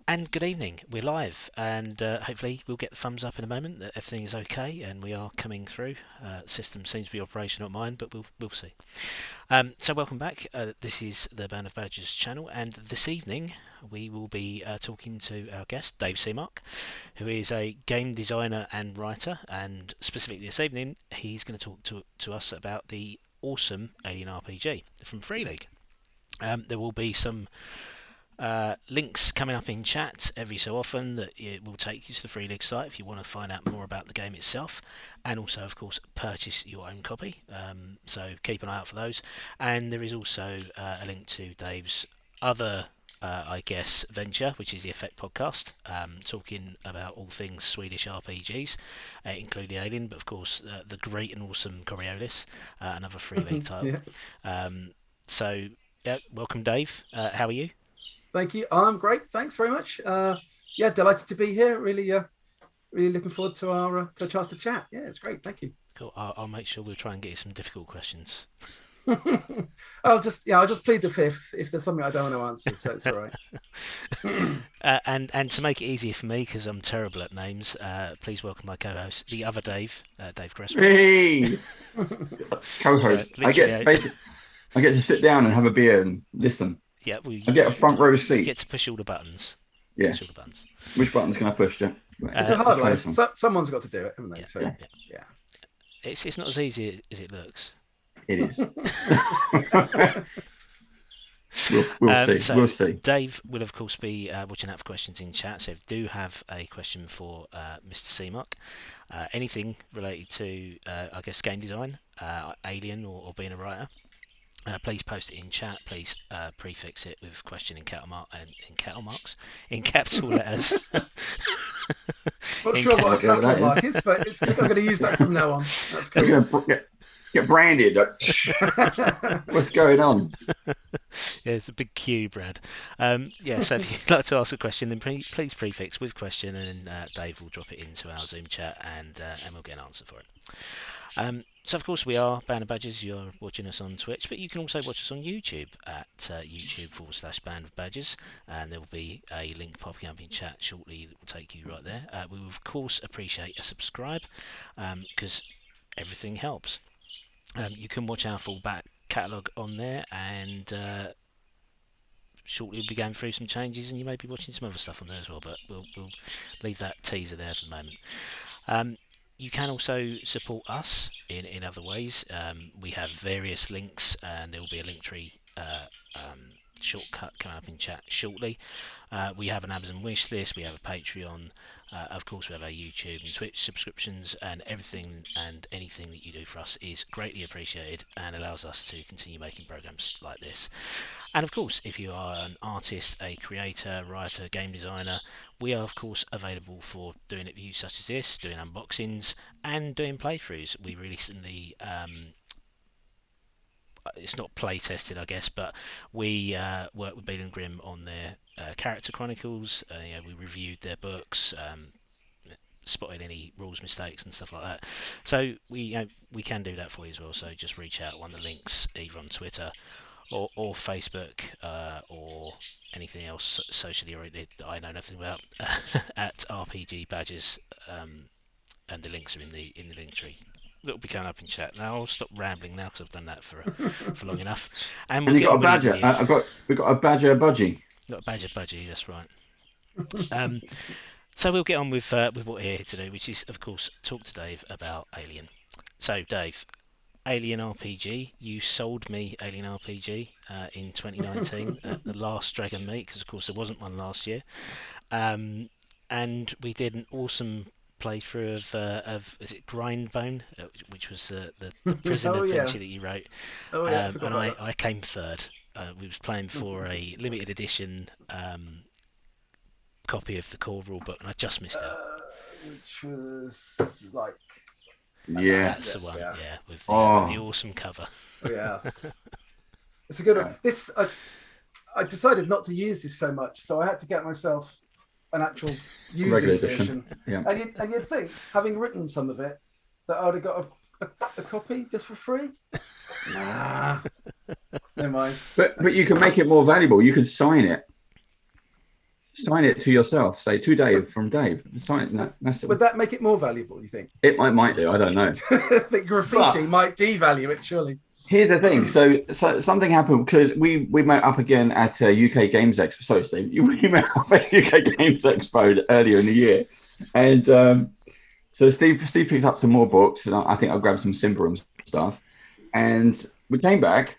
And good evening. We're live, and hopefully we'll get the thumbs up in a moment that everything is okay and we are coming through. System seems to be operational at mine, but we'll see. So welcome back. This is the Band of Badgers channel, and this evening we will be talking to our guest Dave SEMARK, who is a game designer and writer. And specifically this evening, he's going to talk to us about the awesome Alien RPG from Free League. There will be some links coming up in chat every so often that it will take you to the Free League site if you want to find out more about the game itself, and also, of course, purchase your own copy. So keep an eye out for those. And there is also a link to Dave's other, I guess, venture, which is the Effect Podcast, talking about all things Swedish RPGs, including Alien, but of course the great and awesome Coriolis, another Free League title. Yeah. So, yeah, welcome, Dave. How are you? Thank you. I'm great. Thanks very much. Yeah, delighted to be here. Really looking forward to a chance to chat. Yeah, it's great. Thank you. Cool. I'll make sure we'll try and get you some difficult questions. I'll just plead the fifth if there's something I don't want to answer. So it's all right. And to make it easier for me, because I'm terrible at names, please welcome my co-host, the other Dave, Dave Cresswell. Hey, So co-host. literally, I get to sit down and have a beer and listen. yeah, I get a front row you seat. get to push all the buttons. Yeah. Push all the buttons. Which buttons can I push, Jack? It's a Uh, hard Let's try life. some. Someone's got to do it, haven't they? yeah, So Yeah, yeah. yeah. It's not as easy as it looks. it is. We'll see. So We'll see. Dave will of course be watching out for questions in chat. So if you do have a question for Mr. Seamark, anything related to I guess game design, Alien, or being a writer, please post it in chat. Please prefix it with question in capital marks, in capital letters. Not in sure cap- what a Okay, what capital that mark is. is, but I'm going to use that from now on. That's You're cool. gonna get branded. What's going on? Yeah, it's a big Q, Brad. Yeah, so if you'd like to ask a question, then please prefix with question, and Dave will drop it into our Zoom chat, and we'll get an answer for it. So of course we are Band of Badgers. You're watching us on Twitch, but you can also watch us on YouTube at YouTube/Band of Badgers, and there will be a link popping up in chat shortly that will take you right there. We will of course appreciate a subscribe, because everything helps. You can watch our full back catalogue on there, and shortly we'll be going through some changes, and you may be watching some other stuff on there as well, but we'll leave that teaser there for the moment. You can also support us in other ways. We have various links, and there will be a link tree shortcut coming up in chat shortly. We have an Amazon wish list, we have a Patreon, of course we have our YouTube and Twitch subscriptions, and everything and anything that you do for us is greatly appreciated and allows us to continue making programs like this. And of course, if you are an artist, a creator, writer, game designer, we are of course available for doing reviews such as this, doing unboxings, and doing playthroughs. We recently, it's not play tested, I guess, but we worked with Beal and Grimm on their character chronicles. We reviewed their books, spotted any rules mistakes and stuff like that. So we can do that for you as well. So just reach out on the links either on Twitter or Facebook, or anything else socially oriented that I know nothing about, at RPG Badgers, and the links are in the link tree. That'll be coming up in chat. Now I'll stop rambling now because I've done that for long enough, and And we'll you get got a on with the badger. interviews. We got a badger budgie. Got a badger budgie, that's right. So we'll get on with what we're here to do, which is of course talk to Dave about Alien. So Dave, Alien RPG. You sold me Alien RPG in 2019 at the last Dragon Meet, because of course there wasn't one last year. And we did an awesome playthrough of is it Grindbone, which was the prison Oh yeah. adventure that you wrote. Oh yeah. I forgot And about I came third. We was playing for that. a limited edition copy of the core rulebook, and I just missed out. Which was like That's Yes. the one, yeah. yeah, with the Oh, awesome cover. Oh yes. It's a good one. I decided not to use this so much, so I had to get myself an actual using regular edition. edition. Yeah. And you'd think, having written some of it, that I'd have got a copy just for free. Nah, never mind. But you can make it more valuable. You could sign it. sign it to yourself. Say to Dave from Dave. Sign that. That's Would that make it more valuable, you think? it. Might do. I don't know. The graffiti might devalue it, surely. Here's the thing. So something happened because we met up again at a UK Games Expo. Sorry, Steve. We met up at UK Games Expo earlier in the year, and so Steve picked up some more books, and I think I grabbed some Simba and stuff, and we came back,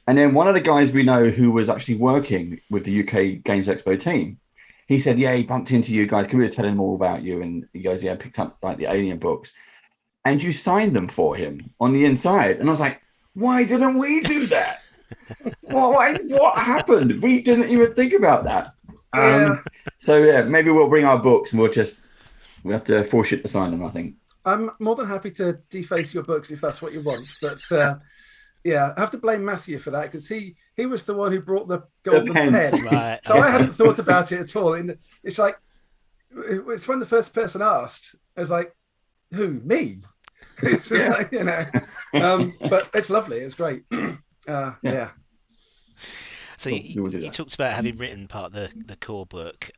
and then one of the guys we know who was actually working with the UK Games Expo team, he said, "Yeah, he bumped into you guys. Can we tell him all about you?" And he goes, "Yeah, I picked up like the Alien books, and you signed them for him on the inside," and I was like, why didn't we do that? What happened? We didn't even think about that. So yeah, maybe we'll bring our books and we'll have to force you to sign them, I think. I'm more than happy to deface your books if that's what you want, but yeah, I have to blame Matthew for that because he was the one who brought the golden pen. Right. So I hadn't thought about it at all. It's like it's when the first person asked, I was like, "Who? Me?" It's just like, but it's lovely. It's great. Yeah. So you talked about having written part of the core book.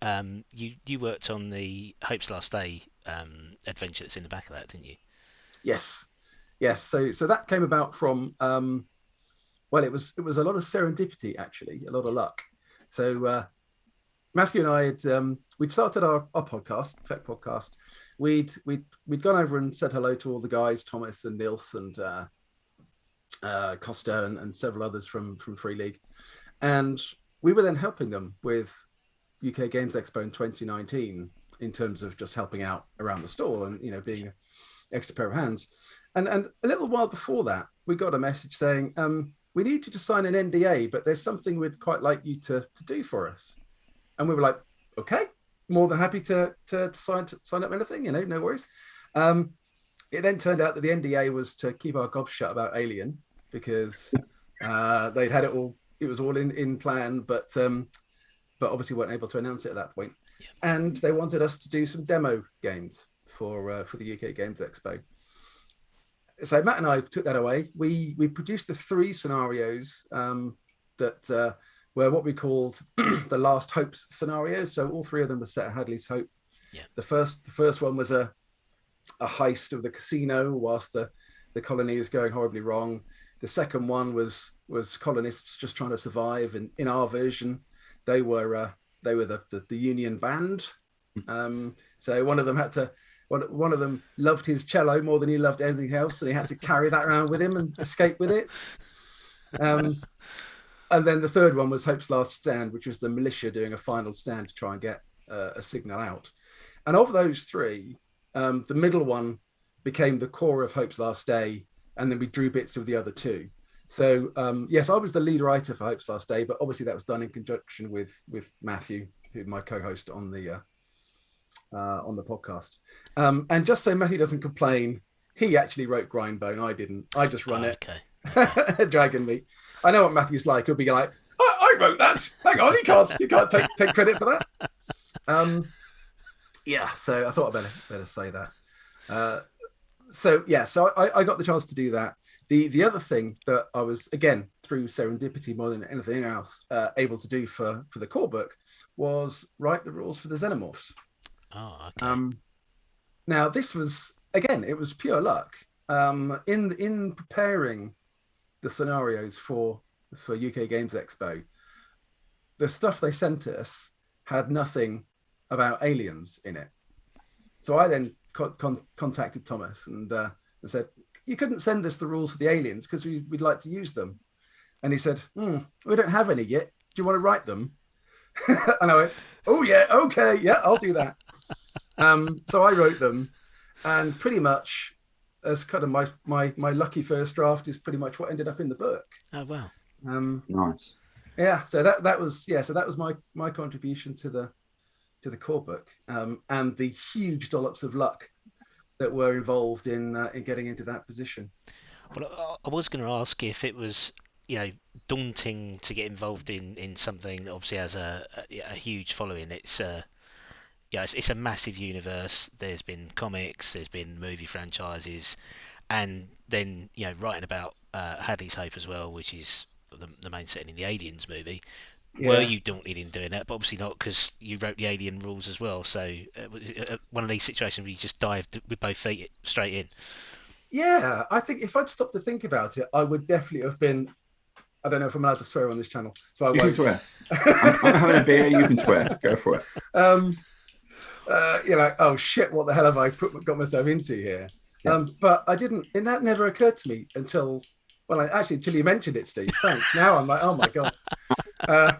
You worked on the Hope's Last Day adventure that's in the back of that, didn't you? Yes. So that came about from well, it was a lot of serendipity, actually, a lot of luck. So Matthew and I had we'd started our podcast, FEC podcast. We'd gone over and said hello to all the guys, Thomas and Nils and Costa and several others from Free League, and we were then helping them with UK Games Expo in 2019 in terms of just helping out around the stall and being an extra pair of hands. And a little while before that, we got a message saying, we need you to sign an NDA, but there's something we'd quite like you to do for us. And we were like, okay, more than happy to sign up anything, no worries. It then turned out that the NDA was to keep our gobs shut about Alien because they'd had it all. It was all in plan, but obviously weren't able to announce it at that point. Yeah. And they wanted us to do some demo games for the UK Games Expo. So Matt and I took that away. We produced the 3 scenarios that were what we called the Last Hopes scenarios. So all 3 of them were set at Hadley's Hope. Yeah. The first one was a heist of the casino whilst the colony is going horribly wrong. The second one was colonists just trying to survive. And in our version, they were the Union band. So one of them loved his cello more than he loved anything else, and he had to carry that around with him and escape with it. And then the third one was Hope's Last Stand, which was the militia doing a final stand to try and get a signal out. And of those 3, the middle one became the core of Hope's Last Day, and then we drew bits of the other 2. So yes, I was the lead writer for Hope's Last Day, but obviously that was done in conjunction with Matthew, who's my co-host on the podcast. And just so Matthew doesn't complain, he actually wrote Grindbone. I didn't. I just run it. Okay. Dragon Meat. I know what Matthew's like. He'll be like, I wrote that. Hang on, you can't take credit for that. Yeah. So I thought I'd better say that. So I got the chance to do that. The other thing that I was, again, through serendipity more than anything else, able to do for the core book was write the rules for the Xenomorphs. Oh, okay. Now this was, again, it was pure luck. In preparing the scenarios for UK Games Expo, the stuff they sent us had nothing about aliens in it. So I then contacted Thomas and said, you couldn't send us the rules for the aliens because we'd like to use them. And he said, we don't have any yet. Do you want to write them? And I went, oh yeah, okay, yeah, I'll do that. So I wrote them, and pretty much as kind of my lucky first draft is pretty much what ended up in the book. Oh wow. Nice. Yeah, so that was my contribution to the core book, and the huge dollops of luck that were involved in getting into that position. Well, I was going to ask if it was daunting to get involved in something that obviously has a huge following. It's it's a massive universe. There's been comics, there's been movie franchises, and then writing about Hadley's Hope as well, which is the main setting in the Aliens movie. Were Yeah. you daunted in doing that? But obviously not, because you wrote the Alien rules as well. So one of these situations where you just dived with both feet straight in. Yeah, I think if I'd stopped to think about it, I would definitely have been. I don't know if I'm allowed to swear on this channel, so I You can won't. swear. I'm having a beer. You can swear. Go for it. um, you're like, oh shit, what the hell have I got myself into here? Yeah. But I didn't, and that never occurred to me until, well, actually, until you mentioned it, Steve. Thanks. Now I'm like, oh my god. Uh,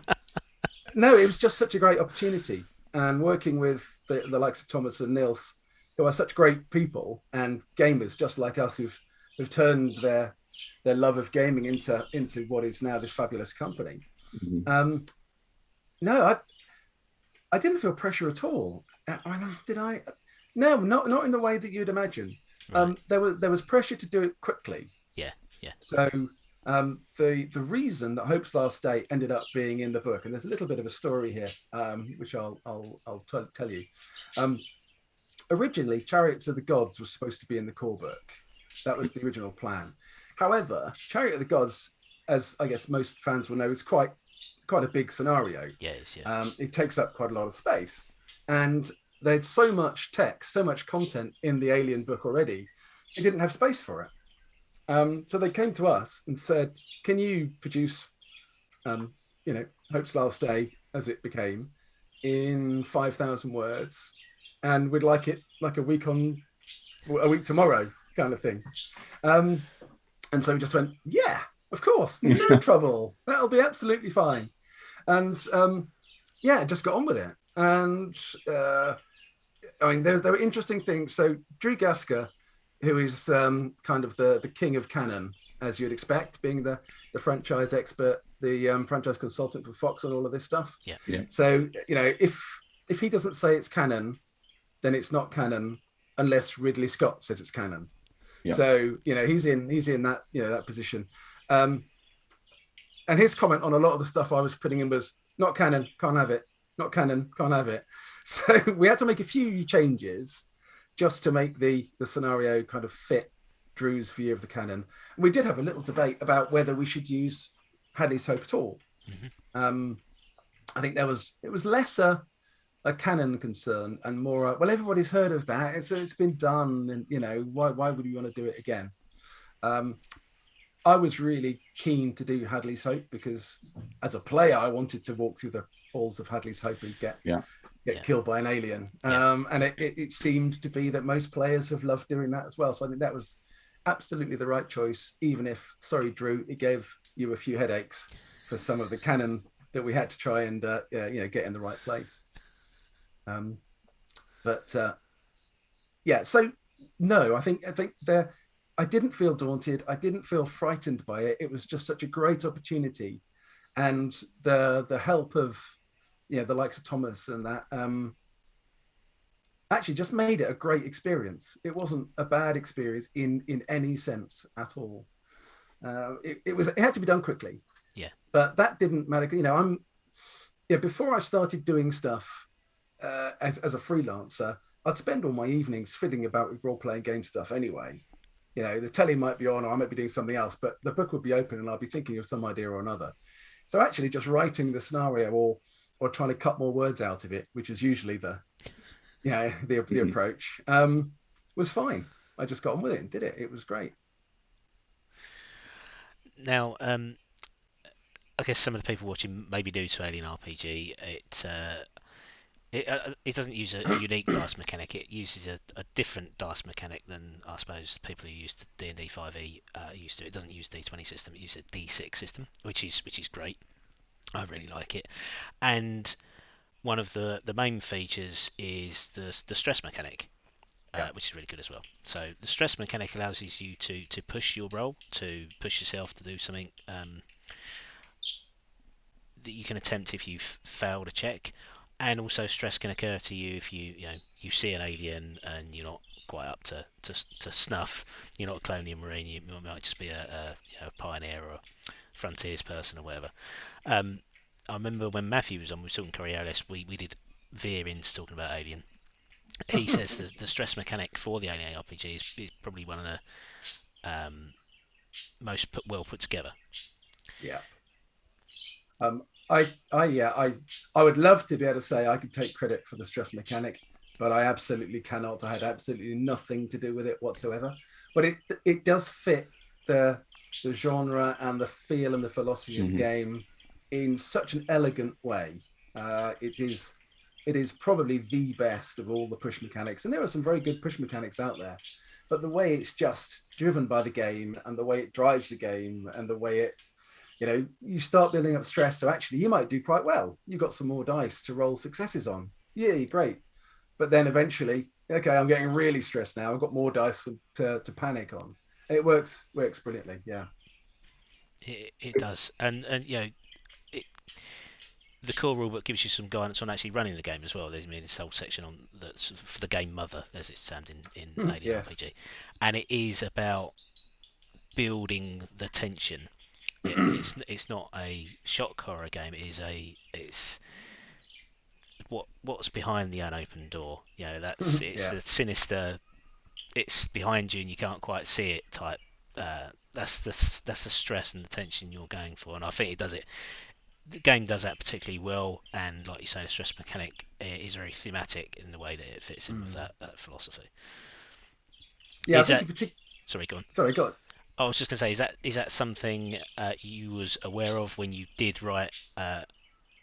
no, it was just such a great opportunity, and working with the likes of Thomas and Nils, who are such great people and gamers just like us, who've turned their love of gaming into what is now this fabulous company. Mhm. No, I didn't feel pressure at all. Did I? No, not in the way that you'd imagine. Right. There was pressure to do it quickly. Yeah. Yeah. So the reason that Hope's Last Day ended up being in the book, and there's a little bit of a story here, which I'll tell you. Um, Originally, Chariots of the Gods was supposed to be in the core book. That was the original plan. However, Chariot of the Gods, as I guess most fans will know, is quite a big scenario. Yeah. Yeah. It takes up quite a lot of space, and there's so much text, so much content in the Alien book already. They didn't have space for it. So they came to us and said, "Can you produce, um, Hope's Last Day as it became, in 5,000 words, and we'd like it like a week tomorrow, kind of thing." And so we just went, "Yeah, of course, no trouble. That'll be absolutely fine." And yeah, just got on with it. And I mean, there were interesting things. So Drew Gasker, who is kind of the king of canon, as you'd expect, being the franchise expert, the franchise consultant for Fox and all of this stuff. Yeah. Yeah. So if he doesn't say it's canon, then it's not canon unless Ridley Scott says it's canon. Yeah. So he's in that that position. And his comment on a lot of the stuff I was putting in was not canon, can't have it. Not canon, can't have it. So we had to make a few changes just to make the scenario kind of fit Drew's view of the canon. And we did have a little debate about whether we should use Hadley's Hope at all. Mm-hmm. I think it was less a canon concern and more well, everybody's heard of that. It's been done, and why would we want to do it again? I was really keen to do Hadley's Hope because as a player, I wanted to walk through the halls of Hadley's Hope and get killed by an alien. And it seemed to be that most players have loved doing that as well. So I think that was absolutely the right choice, even if, sorry, Drew, it gave you a few headaches for some of the canon that we had to try and get in the right place. Yeah, so no, I think there. I didn't feel daunted. I didn't feel frightened by it. It was just such a great opportunity, and the help of the likes of Thomas and that actually just made it a great experience. It wasn't a bad experience in any sense at all. It had to be done quickly. Yeah. But that didn't matter. Before I started doing stuff as a freelancer, I'd spend all my evenings fiddling about with role-playing game stuff anyway. The telly might be on, or I might be doing something else, but the book would be open and I'll be thinking of some idea or another. So actually just writing the scenario or trying to cut more words out of it, which is usually the approach, was fine. I just got on with it and did it. It was great. Now, I guess some of the people watching may be new to Alien RPG. It doesn't use a unique dice mechanic. It uses a different dice mechanic than I suppose people who used D&D 5e used to. It doesn't use D20 system. It uses a D6 system, which is great. I really like it. And one of the main features is the stress mechanic, which is really good as well. So the stress mechanic allows you to push your roll, to push yourself to do something that you can attempt if you've failed a check, and also stress can occur to you if you see an alien and you're not quite up to snuff. You're not a Colonial Marine. You might just be a pioneer or a frontiers person or whatever. I remember when Matthew was on, we were talking Coriolis, we did veer into talking about Alien. He says that the stress mechanic for the Alien RPG is probably one of the most well put together. Yeah. I would love to be able to say I could take credit for the stress mechanic, but I absolutely cannot. I had absolutely nothing to do with it whatsoever. But it does fit the genre and the feel and the philosophy of the game in such an elegant way. It is probably the best of all the push mechanics, and there are some very good push mechanics out there. But the way it's just driven by the game, and the way it drives the game, and the way you start building up stress. So actually, you might do quite well. You've got some more dice to roll successes on. Yeah, great. But then eventually, okay, I'm getting really stressed now. I've got more dice to panic on. And it works brilliantly. Yeah. It does, and it, the core rulebook gives you some guidance on actually running the game as well. There's this whole section on for the game mother, as it's termed in Alien Yes. RPG, and it is about building the tension. It's not a shock horror game. It's what's behind the unopened door. It's a sinister. It's behind you and you can't quite see it type. That's the stress and the tension you're going for, and I think it does it. The game does that particularly well, and like you say, the stress mechanic is very thematic in the way that it fits in with that philosophy. Yeah, Is I that, think sorry, go on. Sorry, go on. I was just going to say, is that something you was aware of when you did write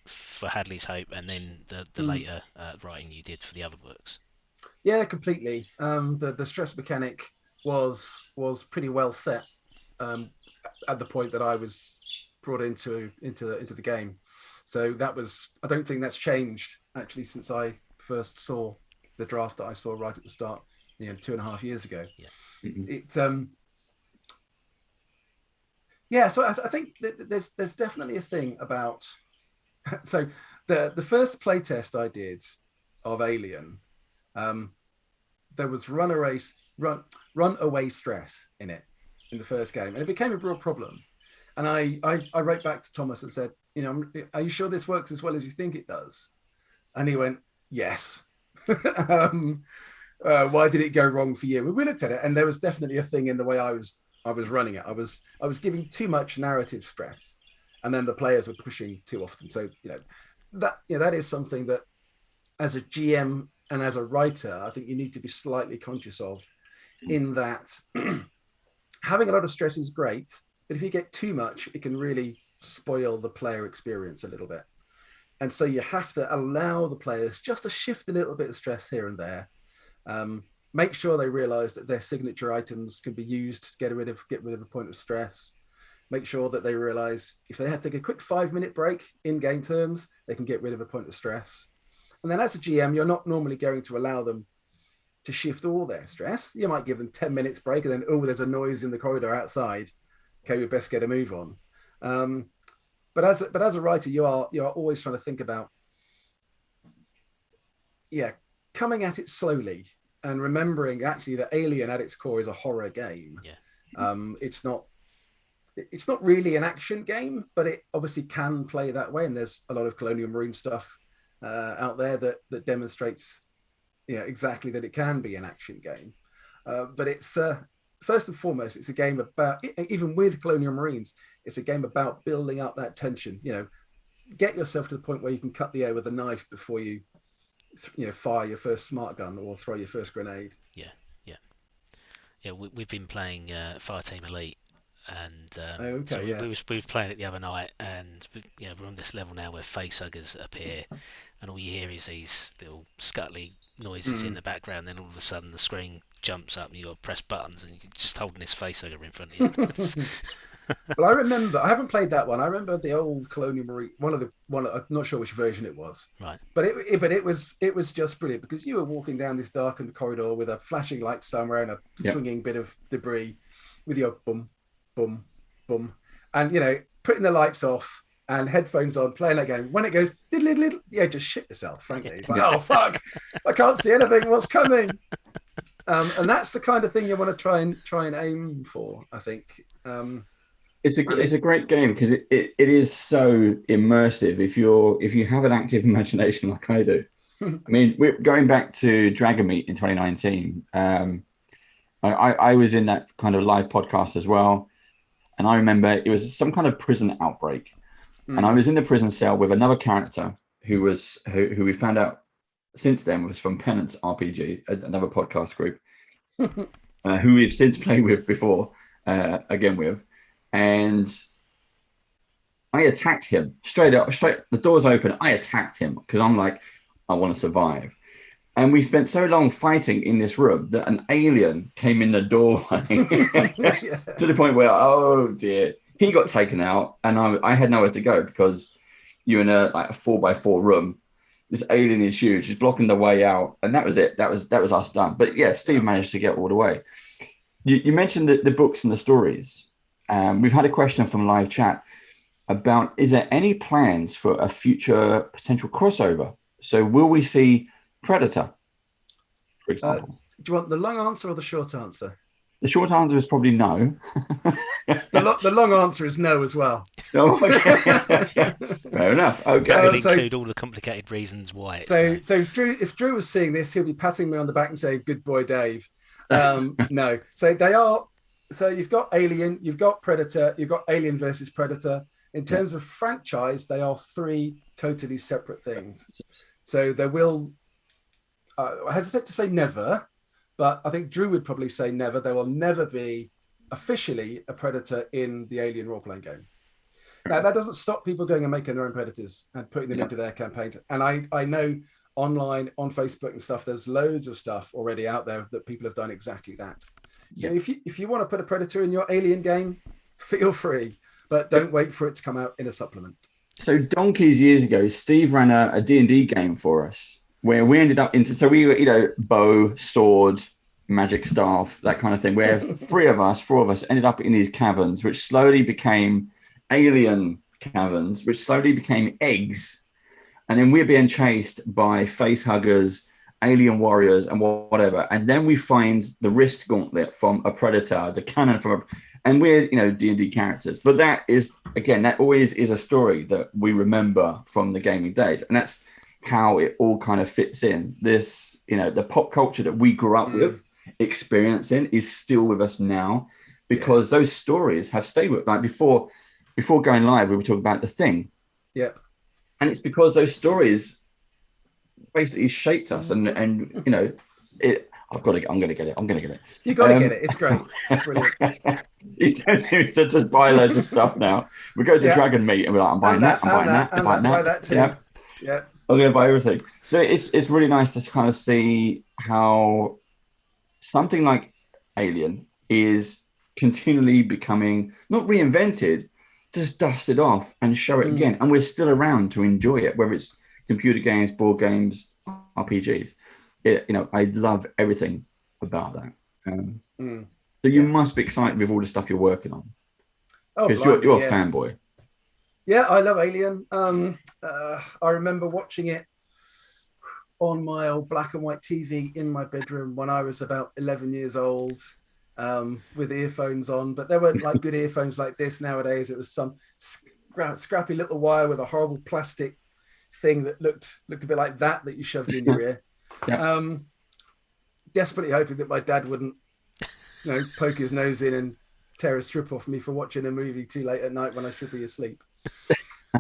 for Hadley's Hope, and then the later writing you did for the other books? Yeah, completely. The stress mechanic was pretty well set at the point that I was brought into the game. So that was, I don't think that's changed actually since I first saw the draft that I saw right at the start, 2.5 years ago. Yeah. It yeah, so I think that there's definitely a thing about so the first playtest I did of Alien, there was runaway stress in it in the first game, and it became a real problem. And I wrote back to Thomas and said, are you sure this works as well as you think it does? And he went, yes. Why did it go wrong for you? We looked at it, and there was definitely a thing in the way I was running it. I was giving too much narrative stress, and then the players were pushing too often. So that is something that, as a GM and as a writer, I think you need to be slightly conscious of. In that, having a lot of stress is great, but if you get too much, it can really spoil the player experience a little bit. And so you have to allow the players just to shift a little bit of stress here and there. Make sure they realize that their signature items can be used to get rid of a point of stress. Make sure that they realize if they had to take a quick 5-minute break in game terms, they can get rid of a point of stress. And then as a GM, you're not normally going to allow them to shift all their stress. You might give them 10 minutes break, and then, there's a noise in the corridor outside. Okay, we best get a move on. But as a writer, you are always trying to think about, coming at it slowly and remembering actually that Alien at its core is a horror game. Yeah. It's not really an action game, but it obviously can play that way. And there's a lot of Colonial Marine stuff out there that demonstrates, exactly that it can be an action game. But it's first and foremost, it's a game about, even with Colonial Marines, it's a game about building up that tension. Get yourself to the point where you can cut the air with a knife before you fire your first smart gun or throw your first grenade. We've been playing Fireteam Elite, and okay, we were playing it the other night, and we're on this level now where facehuggers appear, and all you hear is these little scuttly noises in the background. Then all of a sudden the screen jumps up and you got to press buttons, and you're just holding this facehugger in front of you. Well, I remember, I haven't played that one. I remember the old Colonial Marine, one. I'm not sure which version it was. Right. But it was just brilliant, because you were walking down this darkened corridor with a flashing light somewhere and a swinging bit of debris, with your boom, boom, boom, and putting the lights off and headphones on, playing that game. When it goes, just shit yourself. Frankly, it's like, oh fuck, I can't see anything. What's coming? And that's the kind of thing you want to try and aim for, I think. It's a great game because it is so immersive. If you have an active imagination like I do, I mean, we're going back to Dragon Meat in 2019. I was in that kind of live podcast as well, and I remember it was some kind of prison outbreak, And I was in the prison cell with another character who we found out since then was from Penance RPG, another podcast group, who we've since played with before, again with, and I attacked him straight up. The door's open. I attacked him because I'm like, I want to survive. And we spent so long fighting in this room that an alien came in the doorway to the point where, oh dear, he got taken out, and I had nowhere to go because you're in a 4x4 room. This alien is huge. He's blocking the way out, and that was it. That was us done. But yeah, Steve managed to get all the way. You mentioned the books and the stories. We've had a question from live chat about: is there any plans for a future potential crossover? So will we see Predator, for example? Do you want the long answer or the short answer? The short answer is probably no. The long answer is no as well. Oh, okay. Fair enough. Okay. That will include all the complicated reasons why it's no. So if Drew was seeing this, he'll be patting me on the back and saying, "Good boy, Dave." No. So they are. So you've got Alien, you've got Predator, you've got Alien versus Predator. In terms of franchise, they are three totally separate things. So there will. I hesitate to say never, but I think Drew would probably say never. There will never be officially a Predator in the Alien role-playing game. Now, that doesn't stop people going and making their own Predators and putting them into their campaigns. And I know online, on Facebook and stuff, there's loads of stuff already out there that people have done exactly that. So if you want to put a Predator in your Alien game, feel free, but don't wait for it to come out in a supplement. So donkeys years ago, Steve ran a D&D game for us where we ended up so we were, bow, sword, magic staff, that kind of thing, where four of us ended up in these caverns, which slowly became alien caverns, which slowly became eggs. And then we're being chased by face huggers, alien warriors, and whatever. And then we find the wrist gauntlet from a predator, the cannon and we're, D&D characters. But that is, again, that always is a story that we remember from the gaming days. And that's how it all kind of fits in. This, the pop culture that we grew up with, experiencing, is still with us now, because those stories have stayed with. Like before going live, we were talking about The Thing. Yep. And it's because those stories basically shaped us, and I'm gonna get it. You got to get it. It's great. It's brilliant. He's tempting me to just buy loads of stuff now. We go to Dragon Meat and we're like, I'm buying that. Buy that too. Yeah. I'm going to buy everything. So it's really nice to kind of see how something like Alien is continually becoming not reinvented, just dusted off and show it again. And we're still around to enjoy it, whether it's computer games, board games, RPGs. I love everything about that. So you must be excited with all the stuff you're working on. Because you're a fanboy. Yeah, I love Alien. I remember watching it on my old black and white TV in my bedroom when I was about 11 years old, with earphones on. But there weren't like good earphones like this nowadays. It was some scrappy little wire with a horrible plastic thing that looked a bit like that you shoved in your ear. Yeah. Desperately hoping that my dad wouldn't, poke his nose in and tear a strip off me for watching a movie too late at night when I should be asleep.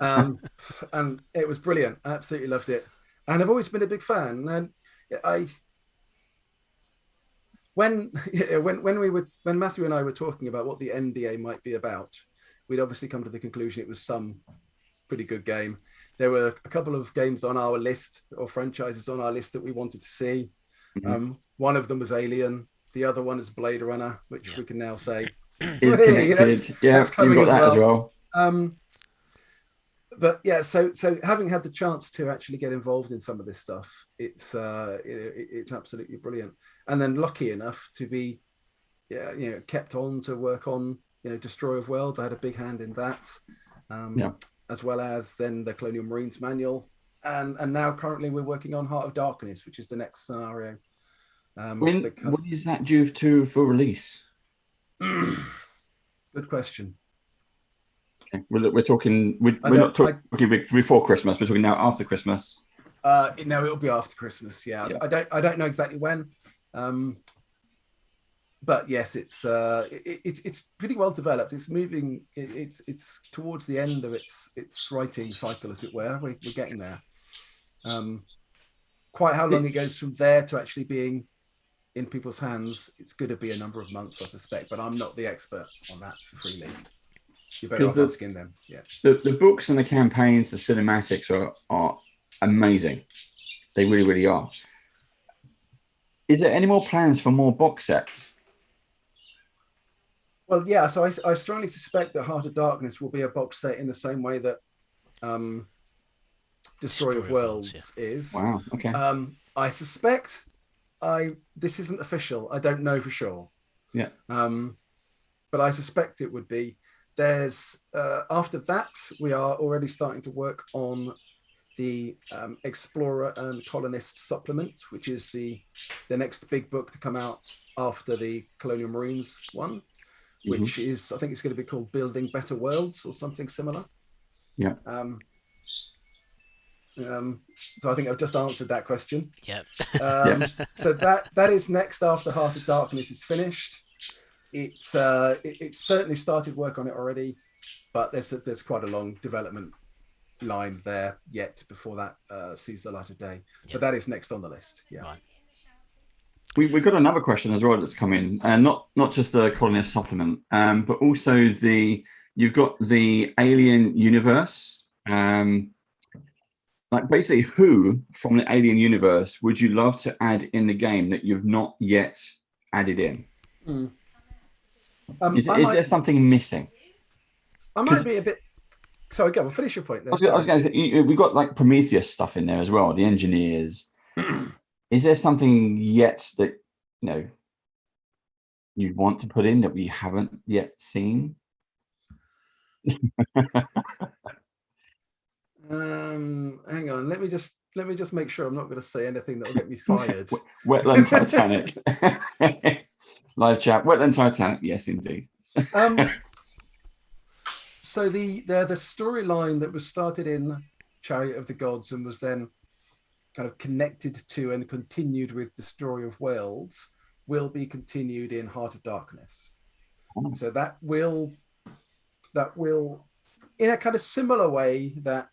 And it was brilliant. I absolutely loved it, and I've always been a big fan. And when Matthew and I were talking about what the NDA might be about, we'd obviously come to the conclusion it was some pretty good game. There were a couple of games on our list, or franchises on our list, that we wanted to see. One of them was Alien. The other one is Blade Runner, which we can now say that's coming as well. But yeah, so having had the chance to actually get involved in some of this stuff, it's absolutely brilliant. And then lucky enough to be, kept on to work on, Destroyer of Worlds. I had a big hand in that, as well as then the Colonial Marines manual, and now currently we're working on Heart of Darkness, which is the next scenario. When is that due for release? Good question. We're talking. We're not talking before Christmas. We're talking now after Christmas. No, it'll be after Christmas. Yeah. I don't know exactly when. but yes, it's pretty well developed. It's moving. It's towards the end of its writing cycle, as it were. We're getting there. Quite how long it goes from there to actually being in people's hands, it's going to be a number of months, I suspect. But I'm not the expert on that for Free League. You're better off asking them. Yeah. The books and the campaigns, the cinematics are amazing. They really, really are. Is there any more plans for more box sets? Well, yeah. So I strongly suspect that Heart of Darkness will be a box set in the same way that Destroy of Worlds is. Wow. Okay. I suspect this isn't official. I don't know for sure. Yeah. But I suspect it would be. There's after that, we are already starting to work on the Explorer and Colonist supplement, which is the next big book to come out after the Colonial Marines one, which is, I think it's going to be called Building Better Worlds or something similar. Yeah. So I think I've just answered that question. Yeah. So that is next after Heart of Darkness is finished. It's certainly started work on it already, but there's quite a long development line there yet before that sees the light of day. Yep. But that is next on the list. Yeah. Right. We've got another question as well that's come in, and not just the colonist supplement, but also you've got the alien universe. Like basically, who from the alien universe would you love to add in the game that you've not yet added in? Is there something missing? I might be a bit. Sorry, go on. Finish your point. I was going to say, we've got like Prometheus stuff in there as well. The engineers. Is there something yet that you'd want to put in that we haven't yet seen? Hang on. Let me just make sure I'm not going to say anything that will get me fired. Wetland Titanic. Live chat. Wetland Titanic. Yes, indeed. So the storyline that was started in Chariot of the Gods and was then kind of connected to and continued with Destroy of Worlds will be continued in Heart of Darkness. So that will in a kind of similar way that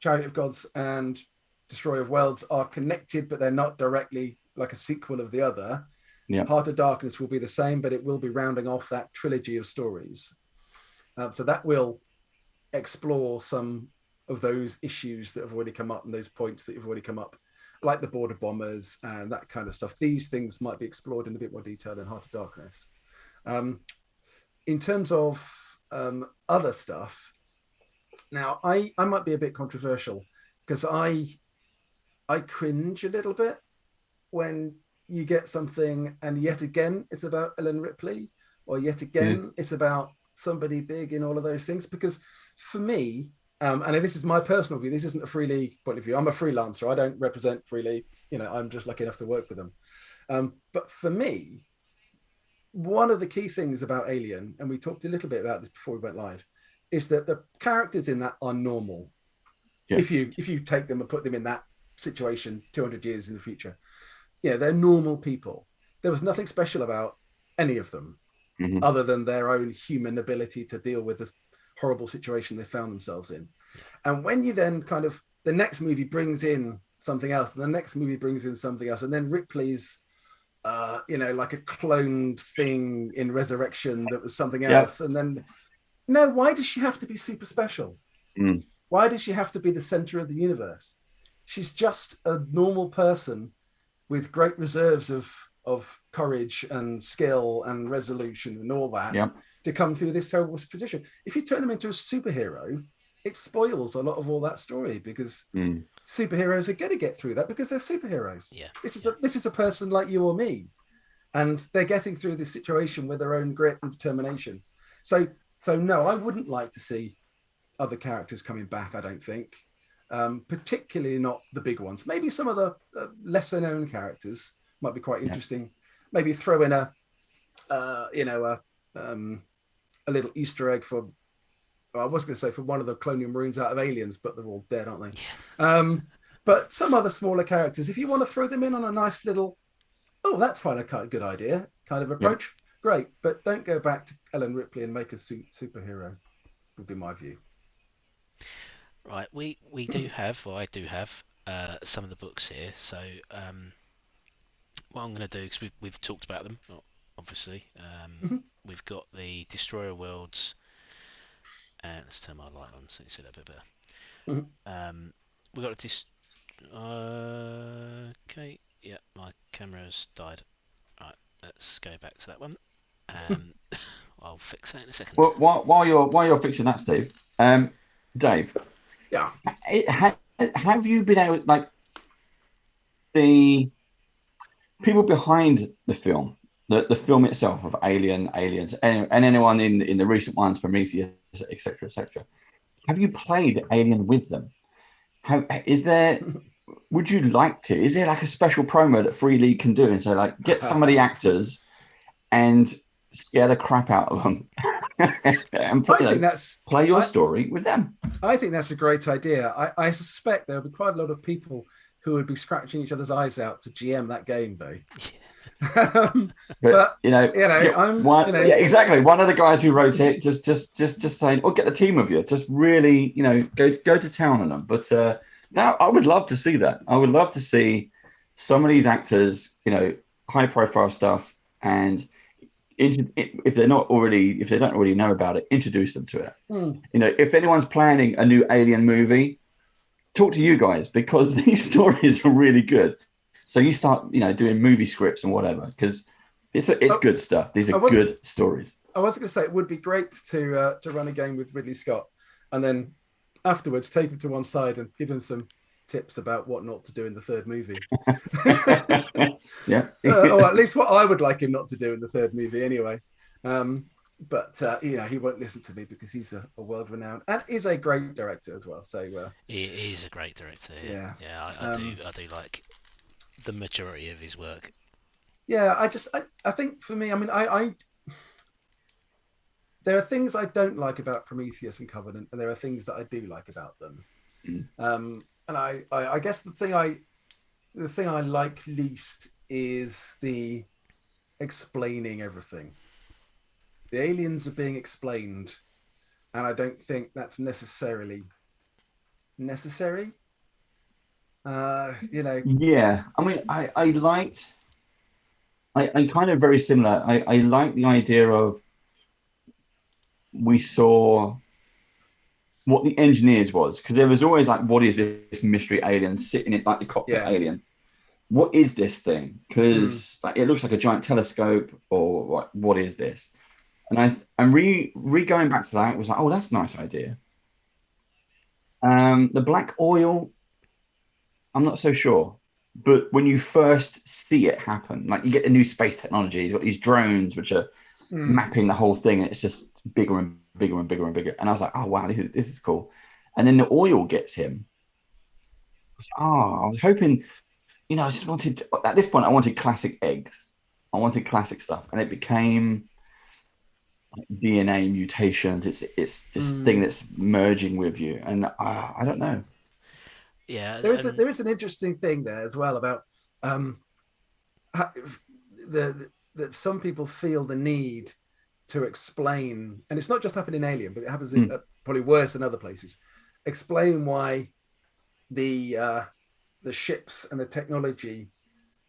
Chariot of Gods and Destroy of Worlds are connected, but they're not directly like a sequel of the other. Yeah. Heart of Darkness will be the same, but it will be rounding off that trilogy of stories. So that will explore some of those issues that have already come up and those points that have already come up, like the border bombers and that kind of stuff. These things might be explored in a bit more detail in Heart of Darkness. In terms of other stuff, now I might be a bit controversial because I cringe a little bit when you get something and yet again it's about Ellen Ripley, or yet again it's about somebody big in all of those things. Because for me, and this is my personal view, this isn't a Free League point of view. I'm a freelancer. I don't represent Free League. I'm just lucky enough to work with them. But for me, one of the key things about Alien, and we talked a little bit about this before we went live, is that the characters in that are normal. Yeah. If you take them and put them in that situation 200 years in the future, they're normal people. There was nothing special about any of them other than their own human ability to deal with this horrible situation they found themselves in. And when you then kind of, the next movie brings in something else, and the next movie brings in something else, and then Ripley's like a cloned thing in Resurrection that was something else. And then, no, why does she have to be super special? Why does she have to be the center of the universe? She's just a normal person with great reserves of courage and skill and resolution and all that to come through this terrible position. If you turn them into a superhero, it spoils a lot of all that story, because superheroes are going to get through that because they're superheroes. Yeah. This is a person like you or me, and they're getting through this situation with their own grit and determination. So no, I wouldn't like to see other characters coming back. I don't think, particularly not the big ones. Maybe some of the lesser known characters might be quite interesting. Maybe throw in a little Easter egg for. I was going to say for one of the Colonial Marines out of Aliens, but they're all dead, aren't they? But some other smaller characters, if you want to throw them in on a nice little oh, that's quite a kind of good idea kind of Yeah. approach. Great, but don't go back to Ellen Ripley and make a superhero. Would be my view. Right, we do have, or I do have, some of the books here. So what I'm going to do, because we've talked about them, obviously. We've got the Destroyer Worlds, and let's turn my light on so you can see that a bit better. We've got this. Okay, yeah, my camera's died. Right, let's go back to that one. I'll fix that in a second. Well, while you're fixing that, Steve, Dave, Yeah. have you been able, like, the people behind the film, the film itself of Aliens, and anyone in the recent ones, Prometheus, etc., etc. Have you played Alien with them? Is there? Would you like to? Is there like a special promo that Free League can do and say, like, get some of the actors and scare the crap out of them and play your story with them? I think that's a great idea. I suspect there will be quite a lot of people who would be scratching each other's eyes out to GM that game, though. But yeah, exactly. One of the guys who wrote it just saying, "Oh, get a team of you." Just really, go to town on them. But now I would love to see that. I would love to see some of these actors, high profile stuff, and if they don't already know about it, introduce them to it. If anyone's planning a new Alien movie, talk to you guys, because these stories are really good. So you start, doing movie scripts and whatever, because it's good stuff. These are good stories. I was going to say it would be great to run a game with Ridley Scott, and then afterwards take him to one side and give him some tips about what not to do in the third movie. Yeah. Or at least what I would like him not to do in the third movie, anyway. But he won't listen to me because he's a world-renowned and is a great director as well. So he is a great director. Yeah. I do like the majority of his work. Yeah, I think for me, I mean, I there are things I don't like about Prometheus and Covenant, and there are things that I do like about them. And I guess the thing I like least is the explaining everything. The aliens are being explained, and I don't think that's necessarily necessary. Yeah, I mean, I kind of very similar. I like the idea of, we saw what the engineers was, because there was always like, what is this mystery alien sitting in like the cockpit alien? What is this thing? Because like, it looks like a giant telescope, or what is this? And I'm going back to that, it was like, oh, that's a nice idea. The black oil, I'm not so sure. But when you first see it happen, like, you get the new space technology, you've got these drones which are mapping the whole thing, and it's just bigger and bigger and bigger and bigger. And I was like, oh wow, this is cool. And then the oil gets him. I was hoping, I just wanted, at this point, I wanted classic eggs. I wanted classic stuff, and it became like DNA mutations. It's this thing that's merging with you, and I don't know. Yeah, there is an interesting thing there as well about that some people feel the need to explain, and it's not just happened in Alien, but it happens in probably worse in other places. Explain why the ships and the technology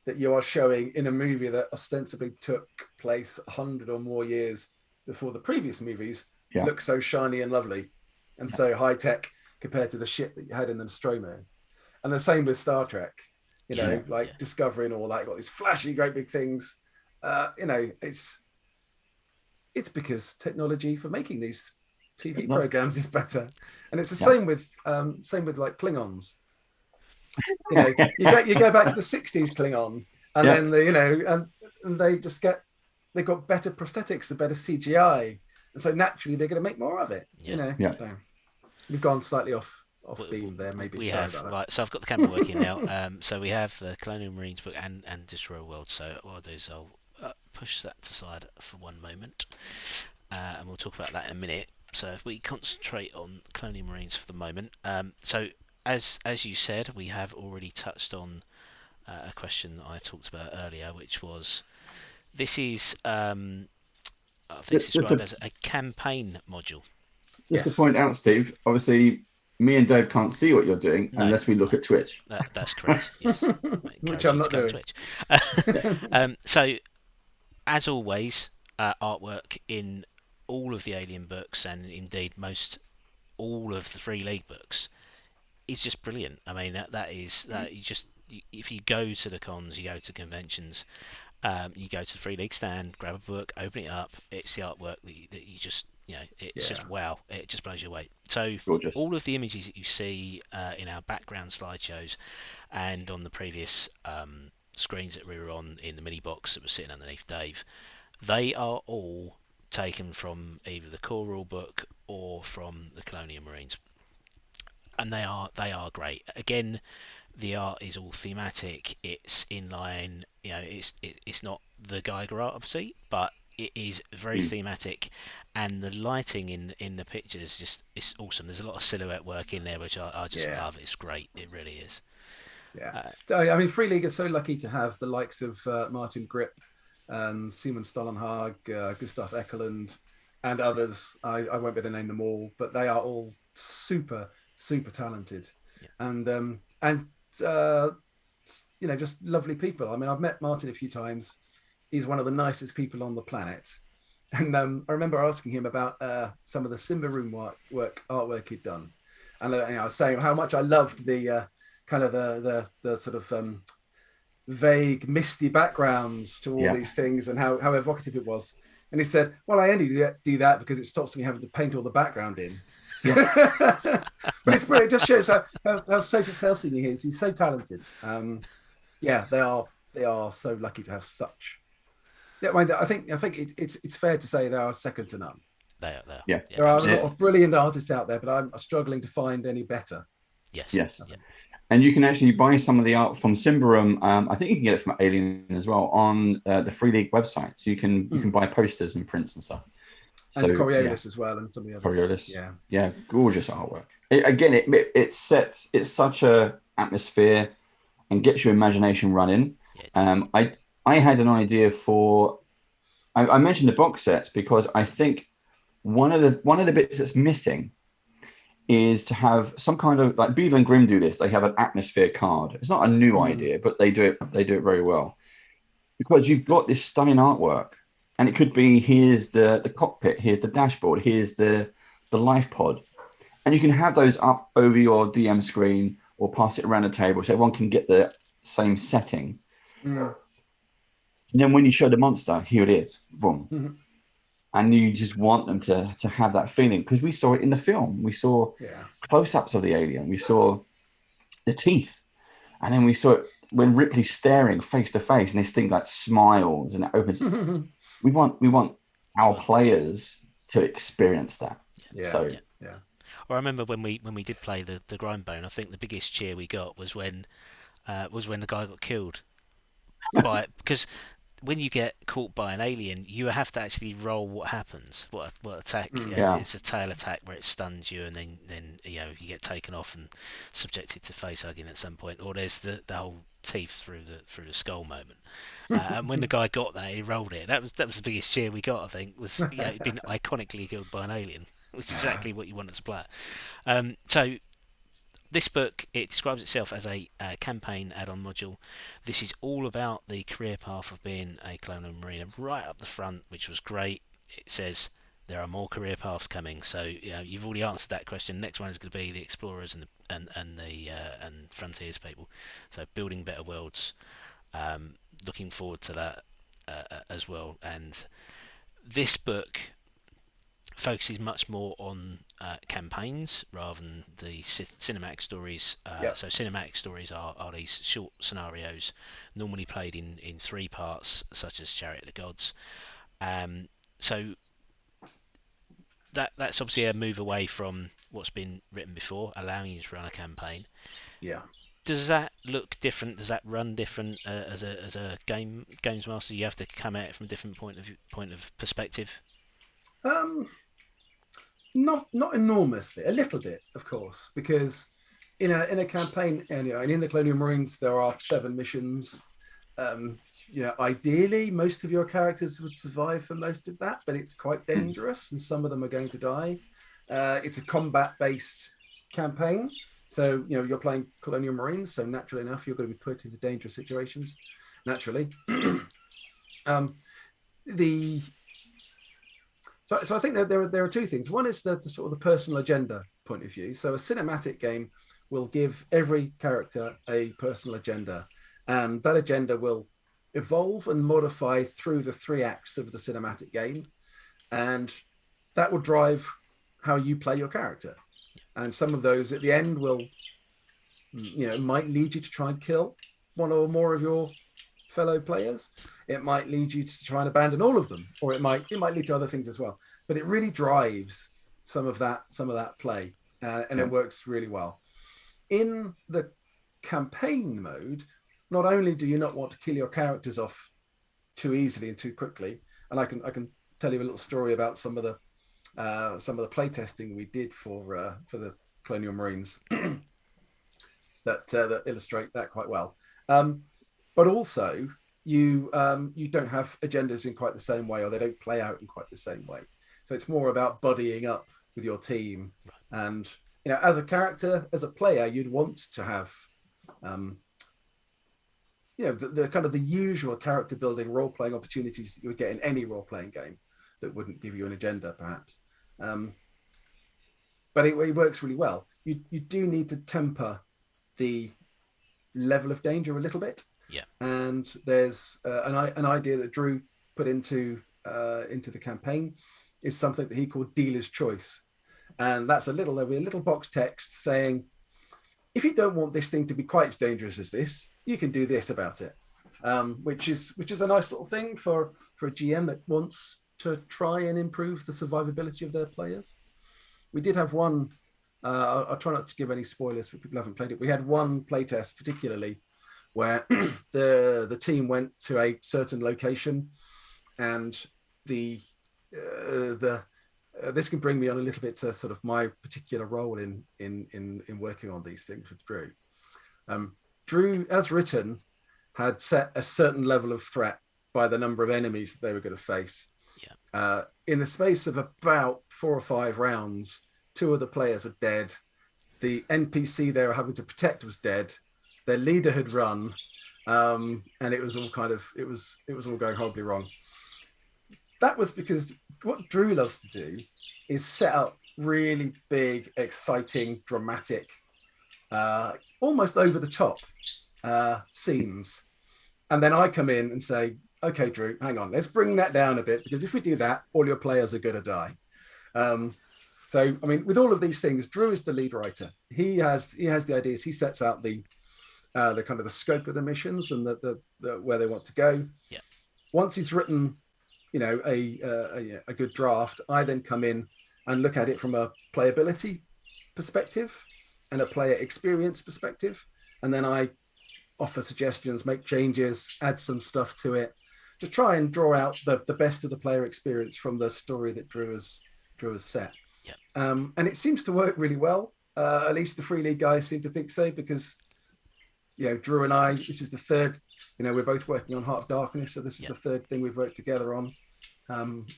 that you are showing in a movie that ostensibly took place 100 or more years before the previous movies look so shiny and lovely and so high tech compared to the shit that you had in the Nostromo. And the same with Star Trek, Discovery and all that, got these flashy, great big things. It's because technology for making these TV programs is better, and it's the same with like Klingons. You go back to the '60s Klingon, and then they've got better prosthetics, the better CGI, and so naturally they're going to make more of it. So we've gone slightly off beam there, maybe. We have, right, so I've got the camera working now. So we have the Colonial Marines book and Destroyer World. So what I'll do is I'll push that aside for one moment, and we'll talk about that in a minute. So if we concentrate on Colonial Marines for the moment. So as you said, we have already touched on a question that I talked about earlier, which was this is I think it's Just described to as a campaign module. just to point Yes. out, Steve, obviously me and Dave can't see what you're doing No, unless we look no, at Twitch. that's correct. Yes, I Which encourage I'm you to not go on doing. Twitch. Yeah. So, as always, artwork in all of the Alien books, and indeed most all of the Free League books, is just brilliant. I mean, that is that you just if you go to the cons, you go to conventions, you go to the Free League stand, grab a book, open it up. It's the artwork that you just it's Yeah. just wow. It just blows you away. So Gorgeous. all of the images that you see in our background slideshows and on the previous screens that we were on in the mini box that was sitting underneath Dave, they are all taken from either the core rule book or from the Colonial Marines, and they are great. Again, the art is all thematic. It's in line. It's not the Geiger art, obviously, but it is very Mm. thematic, and the lighting in the pictures just it's awesome. There's a lot of silhouette work in there, which I just Yeah. love. It's great. It really is. Yeah. Uh, So, I mean, Free League is so lucky to have the likes of Martin Grip and Simon Stollenhag, Gustav Ekelund, and others. I won't be able to name them all, but they are all super, super talented, yeah, and uh, just lovely people. I mean, I've met Martin a few times. He's one of the nicest people on the planet. And I remember asking him about some of the Simba Room artwork he'd done, and I was saying how much I loved the kind of the sort of vague, misty backgrounds to all Yeah. these things, and how evocative it was. And he said, "Well, I only do that because it stops me having to paint all the background in." Yeah. But it's brilliant. It just shows how Sophie Felsing he is. He's so talented. Yeah, they are so lucky to have such. Yeah, I think it's fair to say they are second to none. they are there. Yeah. Yeah, There are a lot absolutely. of brilliant artists out there, but I'm struggling to find any better. Yes. Yes. I Yeah. think. And you can actually buy some of the art from Symbaroum. I think you can get it from Alien as well on the Free League website. So you can buy posters and prints and stuff. And So yeah, Coriolis as well, and some of the others. Coriolis. Yeah. Yeah, gorgeous artwork. Again, it sets it's such a atmosphere and gets your imagination running. Yeah, it does. I had an idea for I mentioned the box sets because I think one of the bits that's missing is to have some kind of like Beadle and Grimm do this. They have an atmosphere card. It's not a new Mm. idea, but they do it. They do it very well because you've got this stunning artwork, and it could be here's the cockpit, here's the dashboard, here's the life pod, and you can have those up over your DM screen or pass it around the table so everyone can get the same setting. Mm. And then when you show the monster, here it is, boom. Mm. And you just want them to have that feeling because we saw it in the film. We saw Yeah. close-ups of the alien. We saw the teeth, and then we saw it when Ripley's staring face to face, and this thing like smiles and it opens. We want our Well, players to experience that. Yeah. So yeah. Yeah. Well, I remember when we did play the grindbone. I think the biggest cheer we got was when the guy got killed by because when you get caught by an alien, you have to actually roll what happens, what attack. Mm. yeah, It's a tail attack where it stuns you, and then you get taken off and subjected to face hugging at some point. Or there's the whole teeth through the skull moment. And when the guy got that, he rolled it. That was the biggest cheer we got. I think was he'd been iconically killed by an alien, which is exactly what you want as a player. So this book, it describes itself as a campaign add-on module. This is all about the career path of being a Colonial Marine. Right up the front, which was great, it says there are more career paths coming. So you've already answered that question. Next one is going to be the explorers and frontiers people. So building better worlds. Looking forward to that as well. And this book focuses much more on campaigns rather than the cinematic stories. Yep. So cinematic stories are these short scenarios, normally played in three parts, such as Chariot of the Gods. So that's obviously a move away from what's been written before, allowing you to run a campaign. Yeah. Does that look different? Does that run different as a games master? You have to come at it from a different point of perspective. Not enormously, a little bit, of course, because in a campaign, and in the Colonial Marines, there are 7 missions. Ideally, most of your characters would survive for most of that, but it's quite dangerous, and some of them are going to die. It's a combat-based campaign, so you're playing Colonial Marines, so naturally enough, you're going to be put into dangerous situations. Naturally, the so I think that there are 2 things. One is the sort of the personal agenda point of view. So a cinematic game will give every character a personal agenda, and that agenda will evolve and modify through the 3 acts of the cinematic game, and that will drive how you play your character. And some of those at the end will, might lead you to try and kill one or more of your fellow players. It might lead you to try and abandon all of them, or it might lead to other things as well. But it really drives some of that play, and it works really well. In the campaign mode, not only do you not want to kill your characters off too easily and too quickly, and I can tell you a little story about some of the playtesting we did for the Colonial Marines that illustrate that quite well. But also, you don't have agendas in quite the same way, or they don't play out in quite the same way. So it's more about buddying up with your team, and as a character, as a player, you'd want to have the kind of the usual character building role playing opportunities that you would get in any role playing game that wouldn't give you an agenda, perhaps. But it works really well. You do need to temper the level of danger a little bit. Yeah. And there's an idea that Drew put into the campaign is something that he called dealer's choice, and that's there'll be a little box text saying, if you don't want this thing to be quite as dangerous as this, you can do this about it, which is a nice little thing for a GM that wants to try and improve the survivability of their players. We did have one. I'll try not to give any spoilers for people who haven't played it. We had one playtest particularly where the team went to a certain location, and this can bring me on a little bit to sort of my particular role in working on these things with Drew. Drew, as written, had set a certain level of threat by the number of enemies that they were going to face. Yeah. In the space of about 4 or 5 rounds, 2 of the players were dead. The NPC they were having to protect was dead. Their leader had run, and it was all all going horribly wrong. That was because what Drew loves to do is set up really big, exciting, dramatic, almost over the top scenes. And then I come in and say, okay, Drew, hang on, let's bring that down a bit, because if we do that, all your players are going to die. So, I mean, with all of these things, Drew is the lead writer. He has the ideas. He sets out the kind of the scope of the missions and the where they want to go. Yeah. Once he's written, a good draft, I then come in and look at it from a playability perspective and a player experience perspective, and then I offer suggestions, make changes, add some stuff to it to try and draw out the best of the player experience from the story that Drew has set. Yeah. And it seems to work really well. At least the Free League guys seem to think so, because Drew and I, this is the third, we're both working on Heart of Darkness, so this is the third thing we've worked together on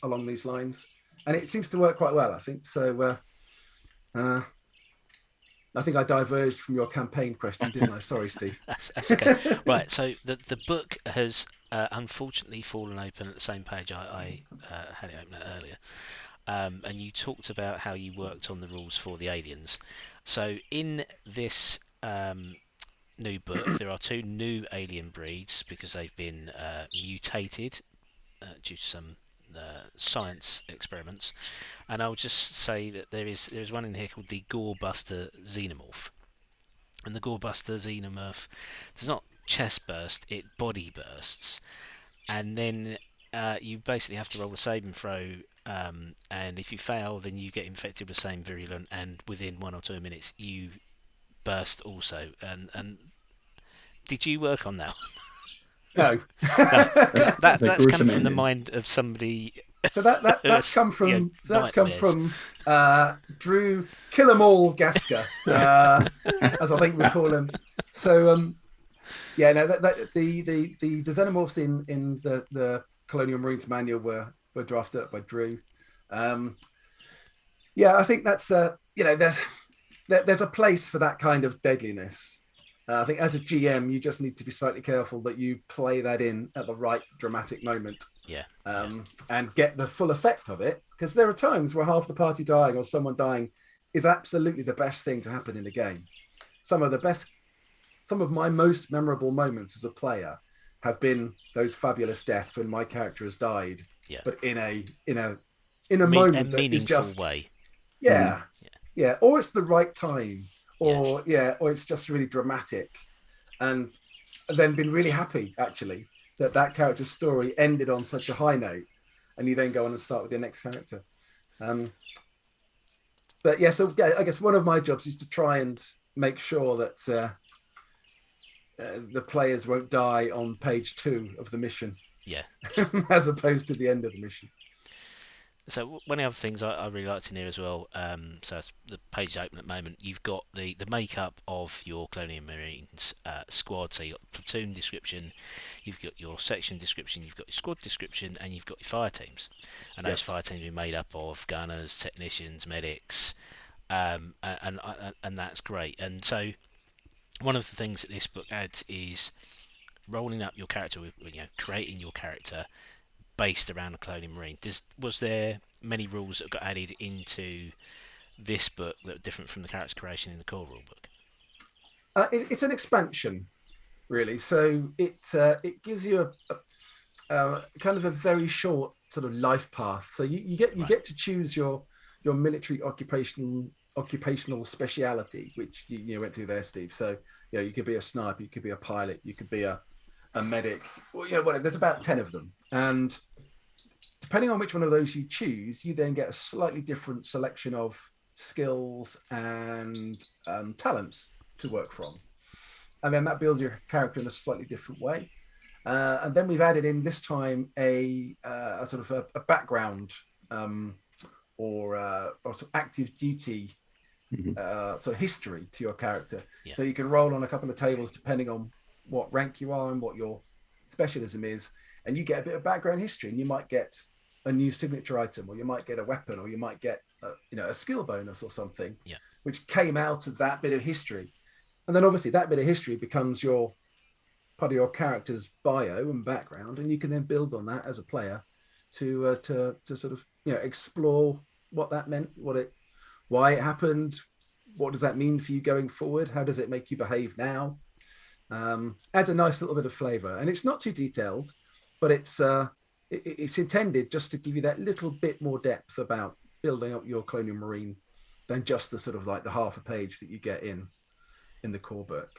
along these lines, and it seems to work quite well, I think. So I think I diverged from your campaign question, didn't I? Sorry, Steve. That's okay. Right, so the book has unfortunately fallen open at the same page I had it open at earlier. And you talked about how you worked on the rules for the aliens. So in this new book, there are 2 new alien breeds because they've been mutated due to some science experiments. And I'll just say that there is one in here called the Gorebuster Xenomorph. And the Gorebuster Xenomorph does not chest burst, it body bursts. And then you basically have to roll a saving throw, and if you fail, then you get infected with the same virulent, and within 1 or 2 minutes you burst also. And did you work on that? No. That's coming from the engine. mind of somebody So that's come from Drew Kill 'em all Gasker, as I think we call him. So yeah, no, the xenomorphs in the Colonial Marines manual were drafted up by Drew. Yeah, I think that's there's a place for that kind of deadliness. I think as a GM, you just need to be slightly careful that you play that in at the right dramatic moment. And get the full effect of it, because there are times where half the party dying or someone dying is absolutely the best thing to happen in a game. Some of my most memorable moments as a player have been those fabulous deaths when my character has died, but in a moment that is just way. Yeah, or it's the right time, or or it's just really dramatic, and then been really happy actually that character's story ended on such a high note, and you then go on and start with your next character. But yeah, so I guess one of my jobs is to try and make sure that the players won't die on page 2 of the mission, as opposed to the end of the mission. So one of the other things I really liked in here as well, so the page open at the moment, you've got the makeup of your Colonial Marines squad. So you've got platoon description, you've got your section description, you've got your squad description, and you've got your fire teams. And those fire teams are made up of gunners, technicians, medics, and that's great. And so one of the things that this book adds is rolling up your character with, creating your character based around a Colonial Marine. Was there many rules that got added into this book that are different from the character creation in the core rulebook? It's an expansion, really. So it gives you a kind of a very short sort of life path. So you get to choose your military occupational speciality, which you went through there, Steve. So you could be a sniper, you could be a pilot, you could be a medic. Well, there's about 10 of them, and depending on which one of those you choose, you then get a slightly different selection of skills and talents to work from, and then that builds your character in a slightly different way. And then we've added in this time a sort of a background or sort of active duty sort of history to your character. So you can roll on a couple of tables depending on what rank you are and what your specialism is, and you get a bit of background history, and you might get a new signature item, or you might get a weapon, or you might get a skill bonus or something, which came out of that bit of history. And then obviously that bit of history becomes your part of your character's bio and background, and you can then build on that as a player to sort of explore what that meant, why it happened, what does that mean for you going forward, how does it make you behave now. Adds a nice little bit of flavor, and it's not too detailed, but it's intended just to give you that little bit more depth about building up your Colonial Marine than just the sort of like the half a page that you get in the core book.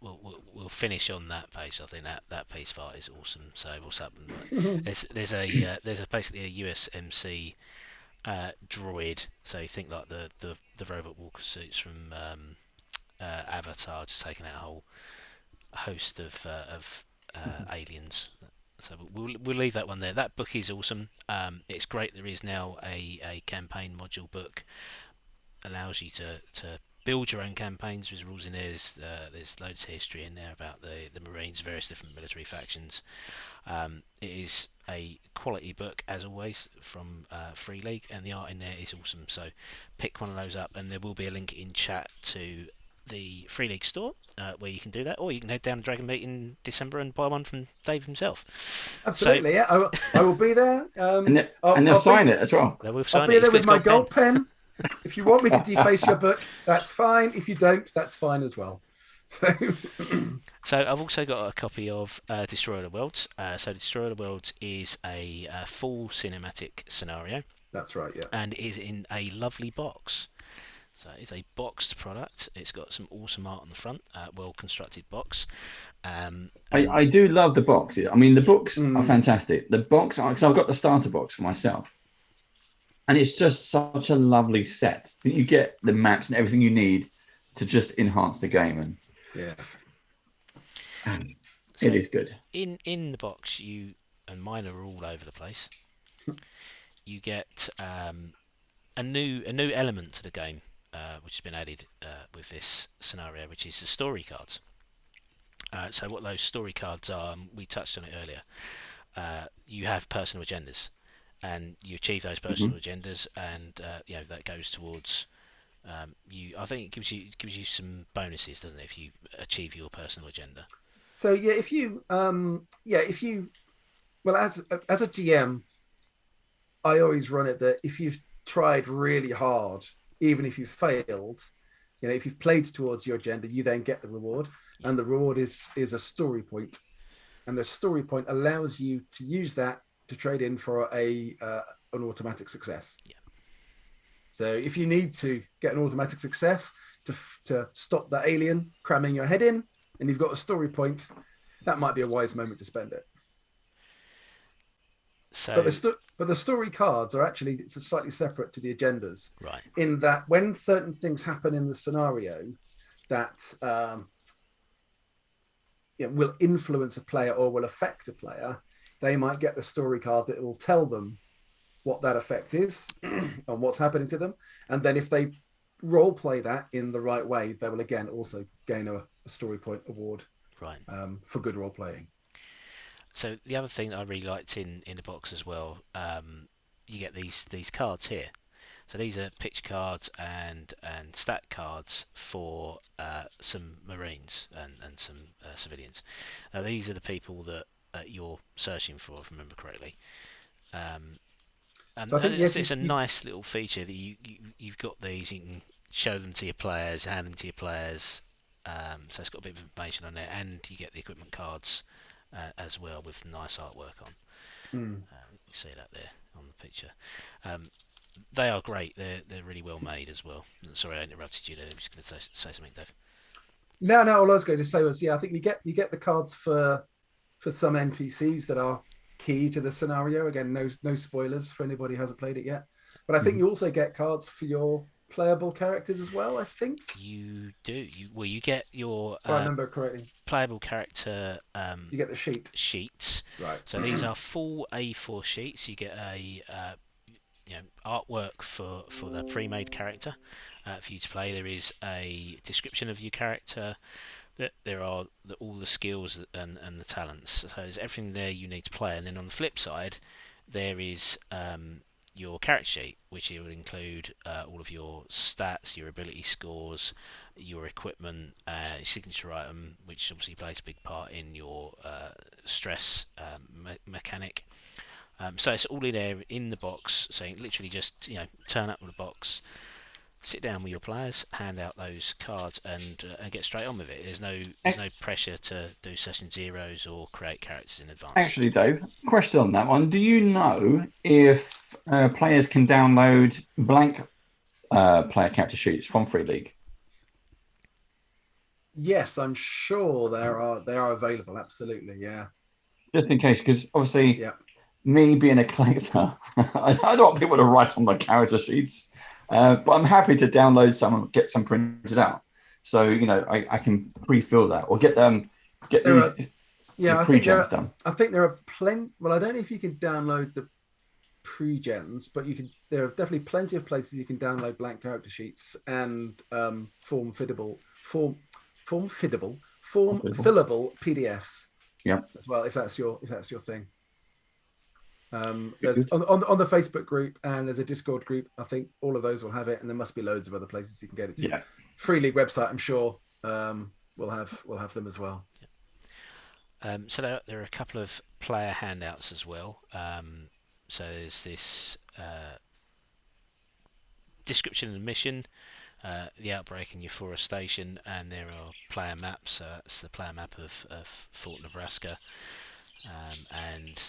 We'll finish on that page. I think that piece part is awesome. So what's happened? There's basically a USMC droid. So you think like the robot walker suits from Avatar, just taking out a whole host of aliens. So we'll leave that one there. That book is awesome. It's great. There is now a campaign module book. Allows you to build your own campaigns. There's rules in there. There's loads of history in there about the Marines, various different military factions. It is a quality book as always from Free League, and the art in there is awesome. So pick one of those up, and there will be a link in chat to the Free League store where you can do that, or you can head down to Dragon Meet in December and buy one from Dave himself. Absolutely, yeah. I will be there. And they'll sign it as well. I'll be there with my gold pen. If you want me to deface your book, that's fine. If you don't, that's fine as well. So I've also got a copy of Destroyer of the Worlds. So Destroyer of the Worlds is a full cinematic scenario. That's right, yeah. And it is in a lovely box. So it's a boxed product. It's got some awesome art on the front, well-constructed box. I do love the box. I mean, the books are fantastic. The box, because I've got the starter box for myself. And it's just such a lovely set that you get the maps and everything you need to just enhance the game. And So It is good. in the box, and mine are all over the place. You get a new element to the game, which has been added with this scenario, which is the story cards. So what those story cards are, we touched on it earlier. You have personal agendas, and you achieve those personal agendas, and that goes towards you. I think it gives you some bonuses, doesn't it, if you achieve your personal agenda? So yeah, if you well, as a GM, I always run it that if you've tried really hard, even if you failed, if you've played towards your agenda, you then get the reward, and the reward is a story point, and the story point allows you to use that to trade in for an automatic success. Yeah. So if you need to get an automatic success to stop that alien cramming your head in, and you've got a story point, that might be a wise moment to spend it. So, but the story cards are actually slightly separate to the agendas, right. In that when certain things happen in the scenario that will influence a player or will affect a player, they might get the story card that will tell them what that effect is and what's happening to them. And then if they role play that in the right way, they will again also gain a story point award, right, for good role playing. So the other thing that I really liked in the box as well, you get these cards here. So these are pitch cards and stat cards for some Marines and some civilians. Now these are the people that you're searching for, if I remember correctly. And So I think it's a nice little feature that you've got these. You can show them to your players, hand them to your players. So it's got a bit of information on there, and you get the equipment cards as well with nice artwork on. You see that there on the picture. They are great. They're really well made as well. Sorry, I interrupted you there. I was just going to say something, Dave. No, all I was going to say was, I think you get the cards for some NPCs that are key to the scenario. Again, no spoilers for anybody who hasn't played it yet. But I think you also get cards for your playable characters as well. I think you do. You get your if I remember correctly, playable character. You get the sheets. Right. So these are full A4 sheets. You get a artwork for the pre-made character for you to play. There is a description of your character. There are all the skills and the talents. So there's everything there you need to play. And then on the flip side, there is your character sheet, which will include all of your stats, your ability scores, your equipment, your signature item, which obviously plays a big part in your stress mechanic. So it's all in there in the box. So you literally just turn up with a box, sit down with your players, hand out those cards, and get straight on with it. There's no pressure to do session zeros or create characters in advance. Actually, Dave, question on that one. Do you know if players can download blank player character sheets from Free League? Yes, I'm sure they are available. Absolutely, yeah. Just in case, because obviously, me being a collector, I don't want people to write on my character sheets, but I'm happy to download some and get some printed out. So I can pre-fill that or get these. I pre-gens done. I think there are plenty. Well, I don't know if you can download the pre-gens, but you can. There are definitely plenty of places you can download blank character sheets and form fillable PDFs. Yeah, as well, if that's your thing. There's on the Facebook group, and there's a Discord group. I think all of those will have it, and there must be loads of other places you can get it to. Yeah. Free League website, I'm sure, we'll have them as well. So there are a couple of player handouts as well. So there's this description of the mission, the outbreak in Euphora Station, and there are player maps. That's the player map of Fort Nebraska, and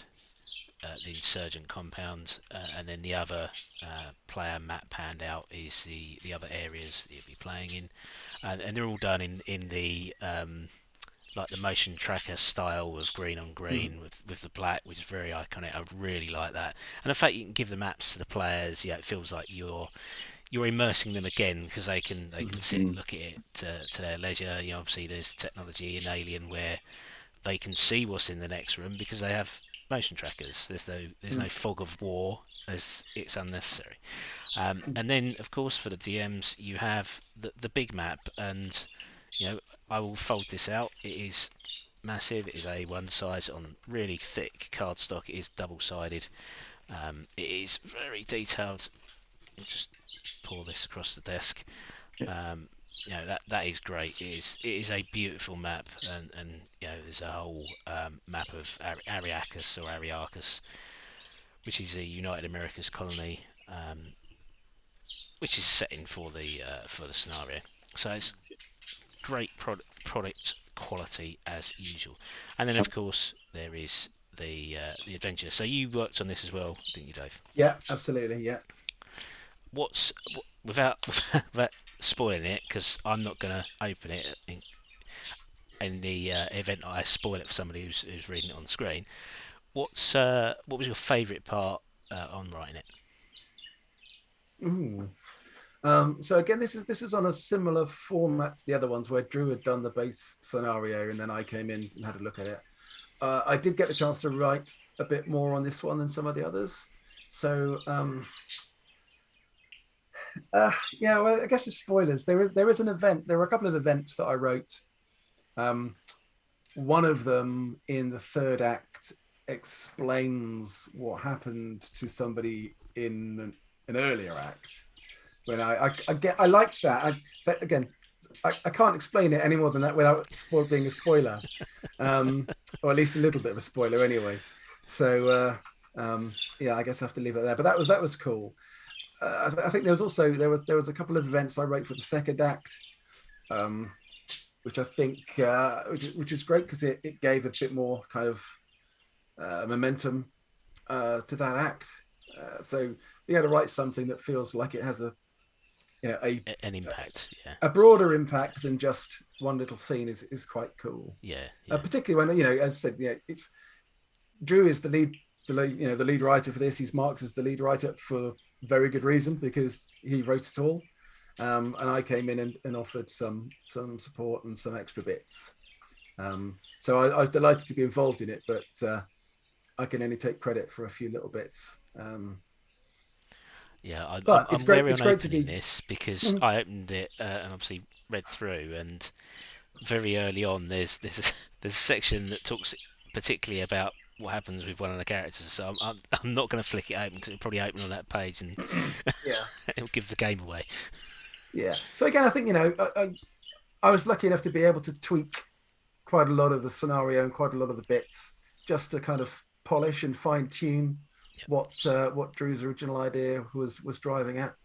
the insurgent compound, and then the other player map handout is the other areas that you'll be playing in, and they're all done in the like the motion tracker style of green on green with the black, which is very iconic. I really like that, and the fact you can give the maps to the players, it feels like you're immersing them again, because they can sit and look at it to their leisure. Obviously there's technology in Alien where they can see what's in the next room because they have motion trackers. There's no fog of war as it's unnecessary. And then of course for the DMs you have the big map, and I will fold this out. It is massive. It is A1 size on really thick cardstock. It is double-sided. It is very detailed. I'll just pour this across the desk. That is great. It is a beautiful map, and there's a whole map of Ariakus or Ariarchus, which is a United Americas colony, which is setting for the scenario. So it's great product quality as usual. And then of course there is the adventure. So you worked on this as well, didn't you, Dave? Yeah, absolutely. Yeah. Without spoiling it, because I'm not going to open it in the event I spoil it for somebody who's reading it on the screen. What was your favourite part on writing it? Ooh. So again, this is on a similar format to the other ones where Drew had done the base scenario and then I came in and had a look at it. I did get the chance to write a bit more on this one than some of the others. So well, I guess it's spoilers. There is an event. There were a couple of events that I wrote. One of them in the third act explains what happened to somebody in an earlier act. When I liked that. So again, I can't explain it any more than that without being a spoiler, or at least a little bit of a spoiler anyway. So I guess I have to leave it there. But that was cool. I think there was a couple of events I wrote for the second act, which I think which is great because it gave a bit more kind of momentum to that act. So being able to write something that feels like it has an impact, a broader impact than just one little scene is quite cool. Yeah. Particularly when as I said, it's Drew is the lead writer for this. He's marked as the lead writer for very good reason because he wrote it all, and I came in and offered some support and some extra bits. So I was delighted to be involved in it, but I can only take credit for a few little bits. I'm great. wary It's on great to opening be this because I opened it and obviously read through, and very early on there's a section that talks particularly about what happens with one of the characters. So I'm not going to flick it open because it'll probably open on that page and it'll give the game away. Yeah. So again, I think I was lucky enough to be able to tweak quite a lot of the scenario and quite a lot of the bits just to kind of polish and fine tune what Drew's original idea was driving at.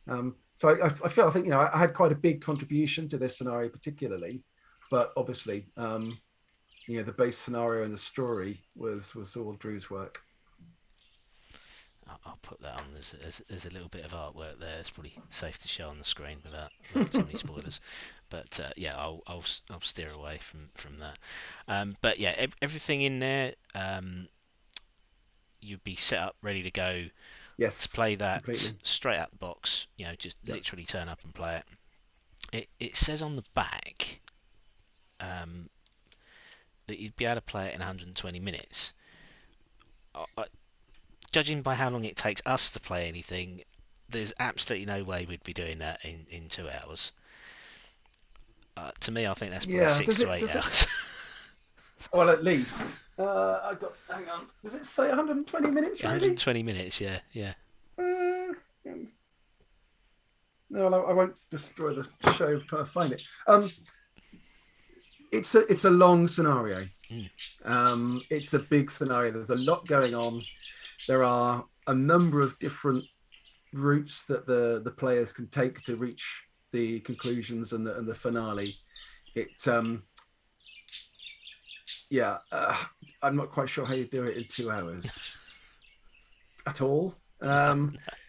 So I think I had quite a big contribution to this scenario particularly, but obviously the base scenario and the story was all Drew's work. I'll put that on as a little bit of artwork there. It's probably safe to show on the screen without too many spoilers. But I'll steer away from that. But yeah, everything in there, you'd be set up ready to go. Yes, to play that completely. Straight out the box. Just literally turn up and play it. It says on the back that you'd be able to play it in 120 minutes. Judging by how long it takes us to play anything, there's absolutely no way we'd be doing that in 2 hours. To me, I think that's probably 6 to 8 hours. Well, at least. Hang on. Does it say 120 minutes? Really? 120 minutes, yeah. No, I won't destroy the show trying to find it. It's a long scenario. It's a big scenario. There's a lot going on. There are a number of different routes that the players can take to reach the conclusions and the finale. I'm not quite sure how you do it in 2 hours at all.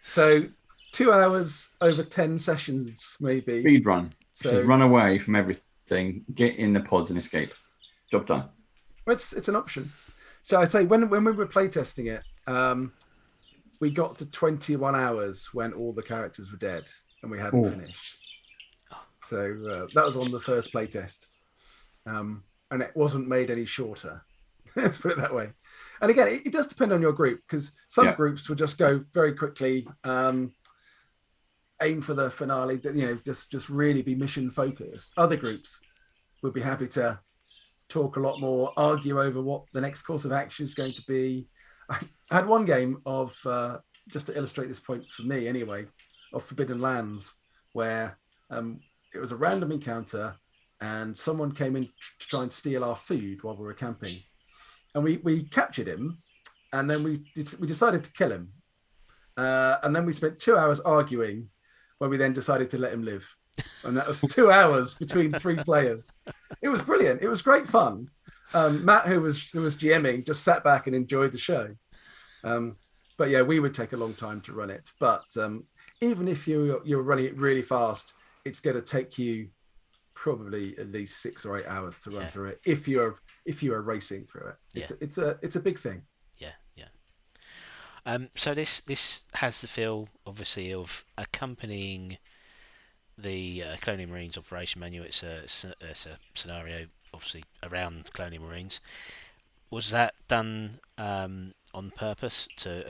So 2 hours over 10 sessions, maybe. Speed run. So run away from everything, get in the pods and escape. Job done. Well, it's an option. So I say when we were playtesting it, we got to 21 hours when all the characters were dead and we hadn't finished. So that was on the first playtest. And and it wasn't made any shorter. Let's put it that way. And again, it does depend on your group, because some groups will just go very quickly, aim for the finale, just really be mission focused. Other groups would be happy to talk a lot more, argue over what the next course of action is going to be. I had one game of, just to illustrate this point for me anyway, of Forbidden Lands, where it was a random encounter and someone came in to try and steal our food while we were camping. And we captured him, and then we decided to kill him. And then we spent 2 hours arguing, where we then decided to let him live. And that was 2 hours between 3 players. It was brilliant. It was great fun. Matt, who was GMing, just sat back and enjoyed the show. But yeah, we would take a long time to run it. But even if you're running it really fast, it's going to take you probably at least 6 or 8 hours to run through it if you are racing through it. It's a big thing. So this has the feel, obviously, of accompanying the Colonial Marines operation manual. It's a scenario, obviously, around Colonial Marines. Was that done on purpose to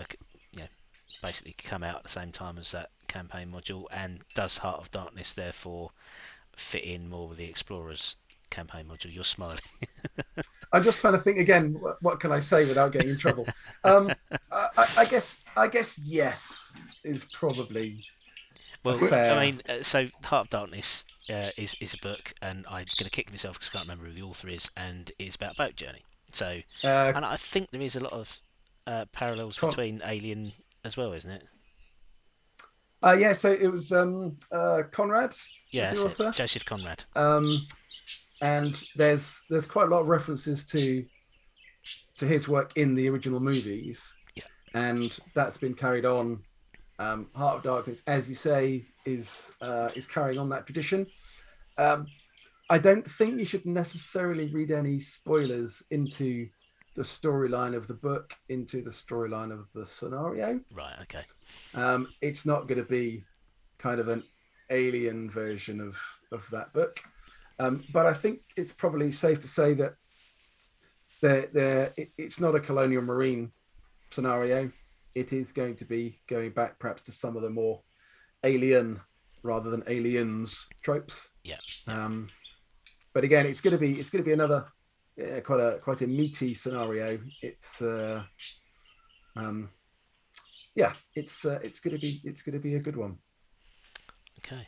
basically come out at the same time as that campaign module? And does Heart of Darkness therefore fit in more with the Explorers campaign module? You're smiling. I'm just trying to think again. What can I say without getting in trouble? I guess yes is probably. Well, fair. I mean, so Heart of Darkness is a book, and I'm going to kick myself because I can't remember who the author is, and it's about a boat journey. So, and I think there is a lot of parallels between Alien as well, isn't it? Yeah. So it was Conrad. Yeah, the author. Joseph Conrad. And there's quite a lot of references to his work in the original movies, and that's been carried on. Heart of Darkness, as you say, is carrying on that tradition. I don't think you should necessarily read any spoilers into the storyline of the book, into the storyline of the scenario. Right. Okay. It's not going to be kind of an alien version of that book. But I think it's probably safe to say that it's not a Colonial Marine scenario. It is going to be going back perhaps to some of the more alien rather than aliens tropes. Yeah. But again, it's going to be another quite a meaty scenario. It's it's going to be a good one. Okay.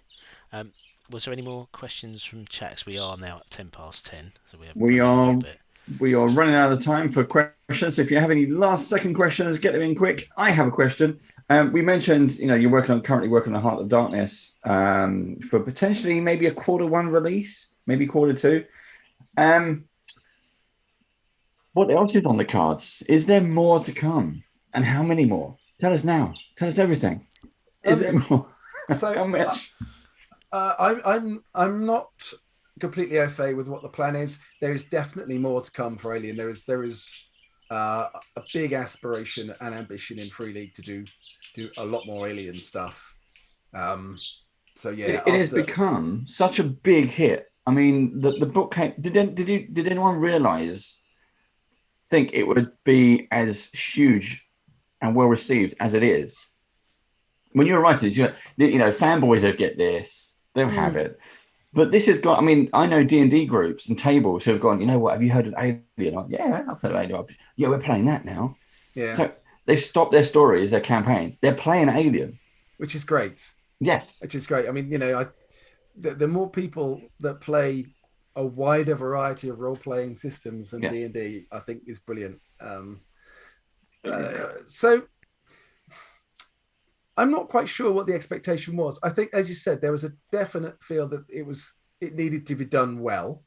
Was there any more questions from chats? We are now at 10:10, so we are running out of time for questions. So if you have any last second questions, get them in quick. I have a question. We mentioned, you're currently working on Heart of Darkness for potentially maybe a Q1 release, maybe Q2. What else is on the cards? Is there more to come? And how many more? Tell us now. Tell us everything. Is there more? So how much? I'm not completely au fait with what the plan is. There is definitely more to come for Alien. There is a big aspiration and ambition in Free League to do a lot more Alien stuff. So yeah, it has become such a big hit. I mean, the book came. Did anyone think it would be as huge and well received as it is? When you're writing this, fanboys will get this. They'll have it. But this has got, I mean, I know D&D groups and tables who have gone, you know what, have you heard of Alien? Like, yeah, I've heard of Alien. Yeah, we're playing that now. Yeah. So they've stopped their stories, their campaigns. They're playing Alien. Which is great. Yes. Which is great. I mean, the more people that play a wider variety of role-playing systems than D&D, I think is brilliant. So I'm not quite sure what the expectation was. I think, as you said, there was a definite feel that it needed to be done well.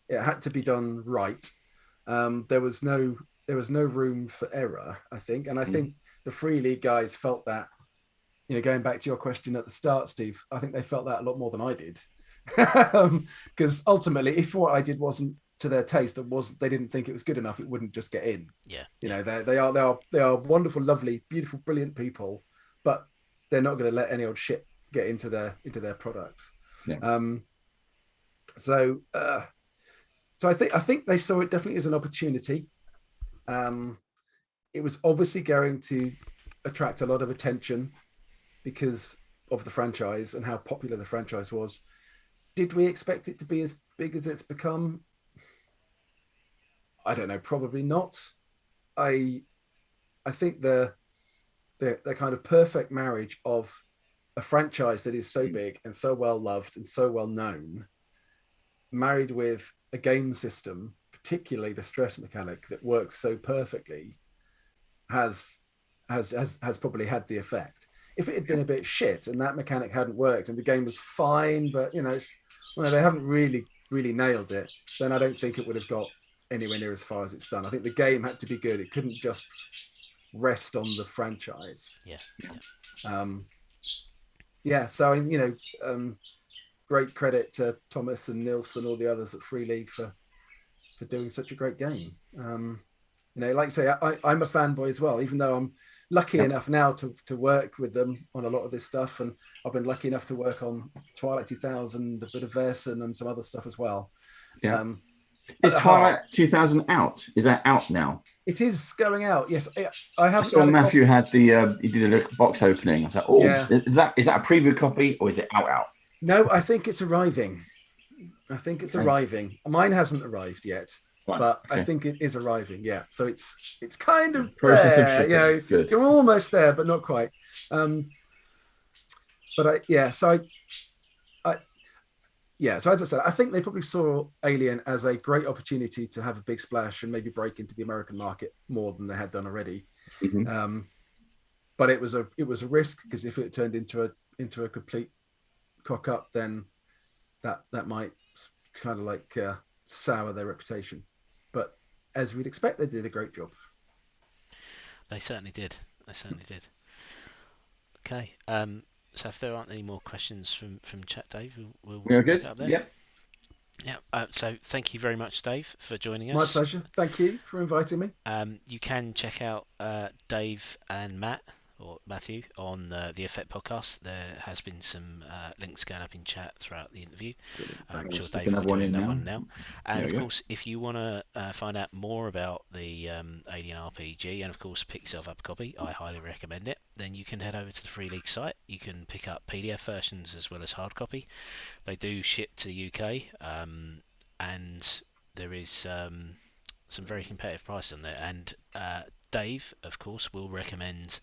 It had to be done right. There was no room for error, I think. And I think the Free League guys felt that, going back to your question at the start, Steve, I think they felt that a lot more than I did. Because ultimately, if what I did wasn't to their taste, they didn't think it was good enough, it wouldn't just get in. Yeah. They are wonderful, lovely, beautiful, brilliant people, but they're not going to let any old shit get into their products. Yeah. So So I think they saw it definitely as an opportunity. It was obviously going to attract a lot of attention because of the franchise and how popular the franchise was. Did we expect it to be as big as it's become? I don't know, probably not. I think the kind of perfect marriage of a franchise that is so big and so well loved and so well known, married with a game system, particularly the stress mechanic that works so perfectly, has probably had the effect. If it had been a bit shit and that mechanic hadn't worked and the game was fine, but they haven't really nailed it, then I don't think it would have got anywhere near as far as it's done. I think the game had to be good. It couldn't just rest on the franchise. Yeah. So great credit to Thomas and Nils and all the others at Free League for doing such a great game. Like I say, I'm a fanboy as well, even though I'm lucky enough now to work with them on a lot of this stuff, and I've been lucky enough to work on Twilight 2000, a bit of Versen, and some other stuff as well. Is Twilight 2000 out? Is that out now? It is going out. Yes, I have. I saw Matthew had he did a little box opening. I was like, oh, yeah. Is that a preview copy or is it out? No, I think it's arriving. Arriving. Mine hasn't arrived yet. Right. But okay. I think it is arriving. Yeah, so it's kind of process there. Of shipping. Good. You're almost there, but not quite. So as I said, I think they probably saw Alien as a great opportunity to have a big splash and maybe break into the American market more than they had done already. Mm-hmm. But it was a risk, because if it turned into a complete cock up, then that might kind of like sour their reputation. But as we'd expect, they did a great job. They certainly did. Okay. So if there aren't any more questions from chat, Dave, we'll good. Up there. Yep. Yeah. So thank you very much, Dave, for joining us. My pleasure. Thank you for inviting me. You can check out Dave and Matt, or Matthew, on the Effect podcast. There has been some links going up in chat throughout the interview. I'm sure Dave will be doing that one now. And of course, if you want to find out more about the Alien RPG and of course pick yourself up a copy, I highly recommend it. Then you can head over to the Free League site. You can pick up PDF versions as well as hard copy. They do ship to the UK, and there is some very competitive prices on there. And Dave, of course, will recommend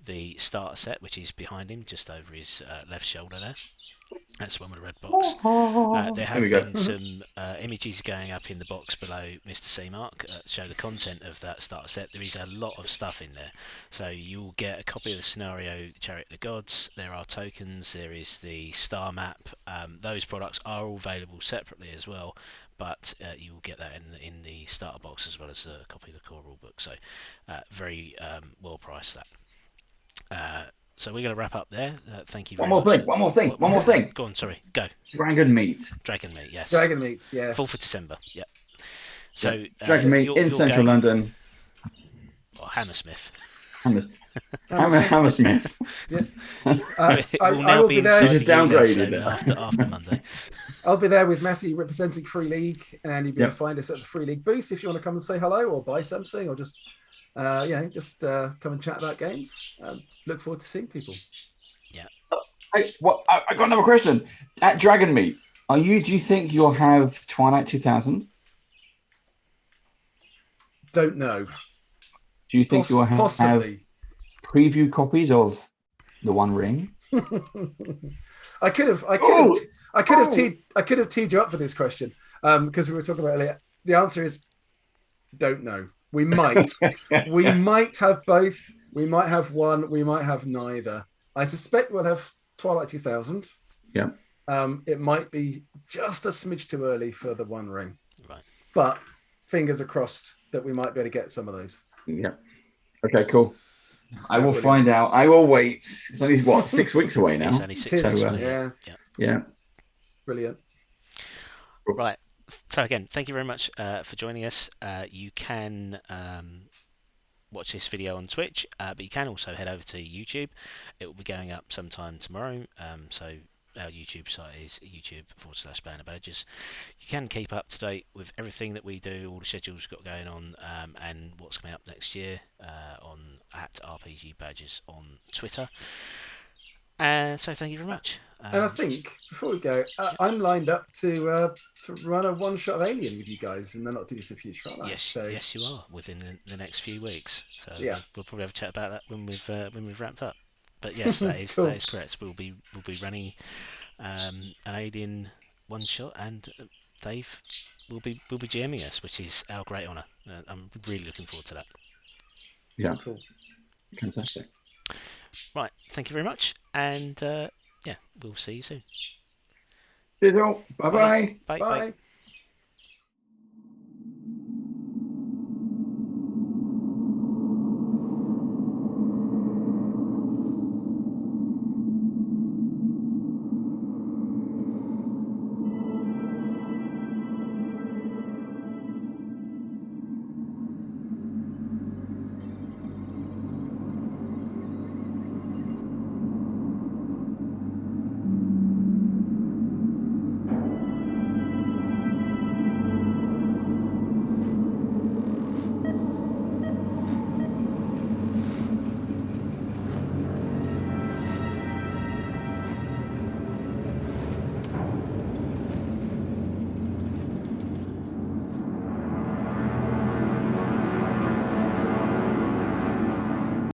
the starter set, which is behind him, just over his left shoulder there. That's the one with the red box. There have been some images going up in the box below Mr. SEMARK show the content of that starter set. There is a lot of stuff in there. So you'll get a copy of the scenario, Chariot of the Gods. There are tokens. There is the star map. Those products are all available separately as well, but you will get that in the starter box as well as a copy of the core rulebook. So very well priced that. So we're going to wrap up there. Thank you very much. One more thing. Go on, sorry. Go. Dragon meat, yes. Dragon meat, yeah. 4th of December, yeah. So Dragon meat in central London. Or Hammersmith. Hammersmith. Yeah. I will be there. Downgraded after Monday. I'll be there with Matthew representing Free League, and you'll be able to find us at the Free League booth if you want to come and say hello or buy something or just come and chat about games. Look forward to seeing people. Yeah. I got another question. At Dragon Meat, do you think you'll have Twilight 2000? Don't know. Do you think you'll have possibly preview copies of The One Ring? I could have teed you up for this question because we were talking about earlier. The answer is don't know. We might. We might have both. We might have one. We might have neither. I suspect we'll have Twilight 2000. Yeah. It might be just a smidge too early for The One Ring. Right. But fingers are crossed that we might be able to get some of those. Yeah. Okay, cool. I will find out. I will wait. It's only, 6 weeks away now? It's only 6 weeks away. Yeah. Brilliant. Right. So again, thank you very much for joining us. You can watch this video on Twitch, but you can also head over to YouTube. It will be going up sometime tomorrow. So our YouTube site is YouTube/Banner Badges. You can keep up to date with everything that we do, all the schedules we've got going on, and what's coming up next year on @RPG Badges on Twitter. So thank you very much. And I think before we go, I'm lined up to run a one-shot of Alien with you guys in the not too distant future, aren't I? Yes, you are within the next few weeks. So yeah, we'll probably have a chat about that when we've wrapped up. But yes, that is cool. that is correct. We'll be running an Alien one shot, and Dave will be GMing us, which is our great honour. I'm really looking forward to that. Yeah, cool, fantastic. Right, thank you very much, and yeah, we'll see you soon. Cheers all. Bye-bye. Bye. Bye.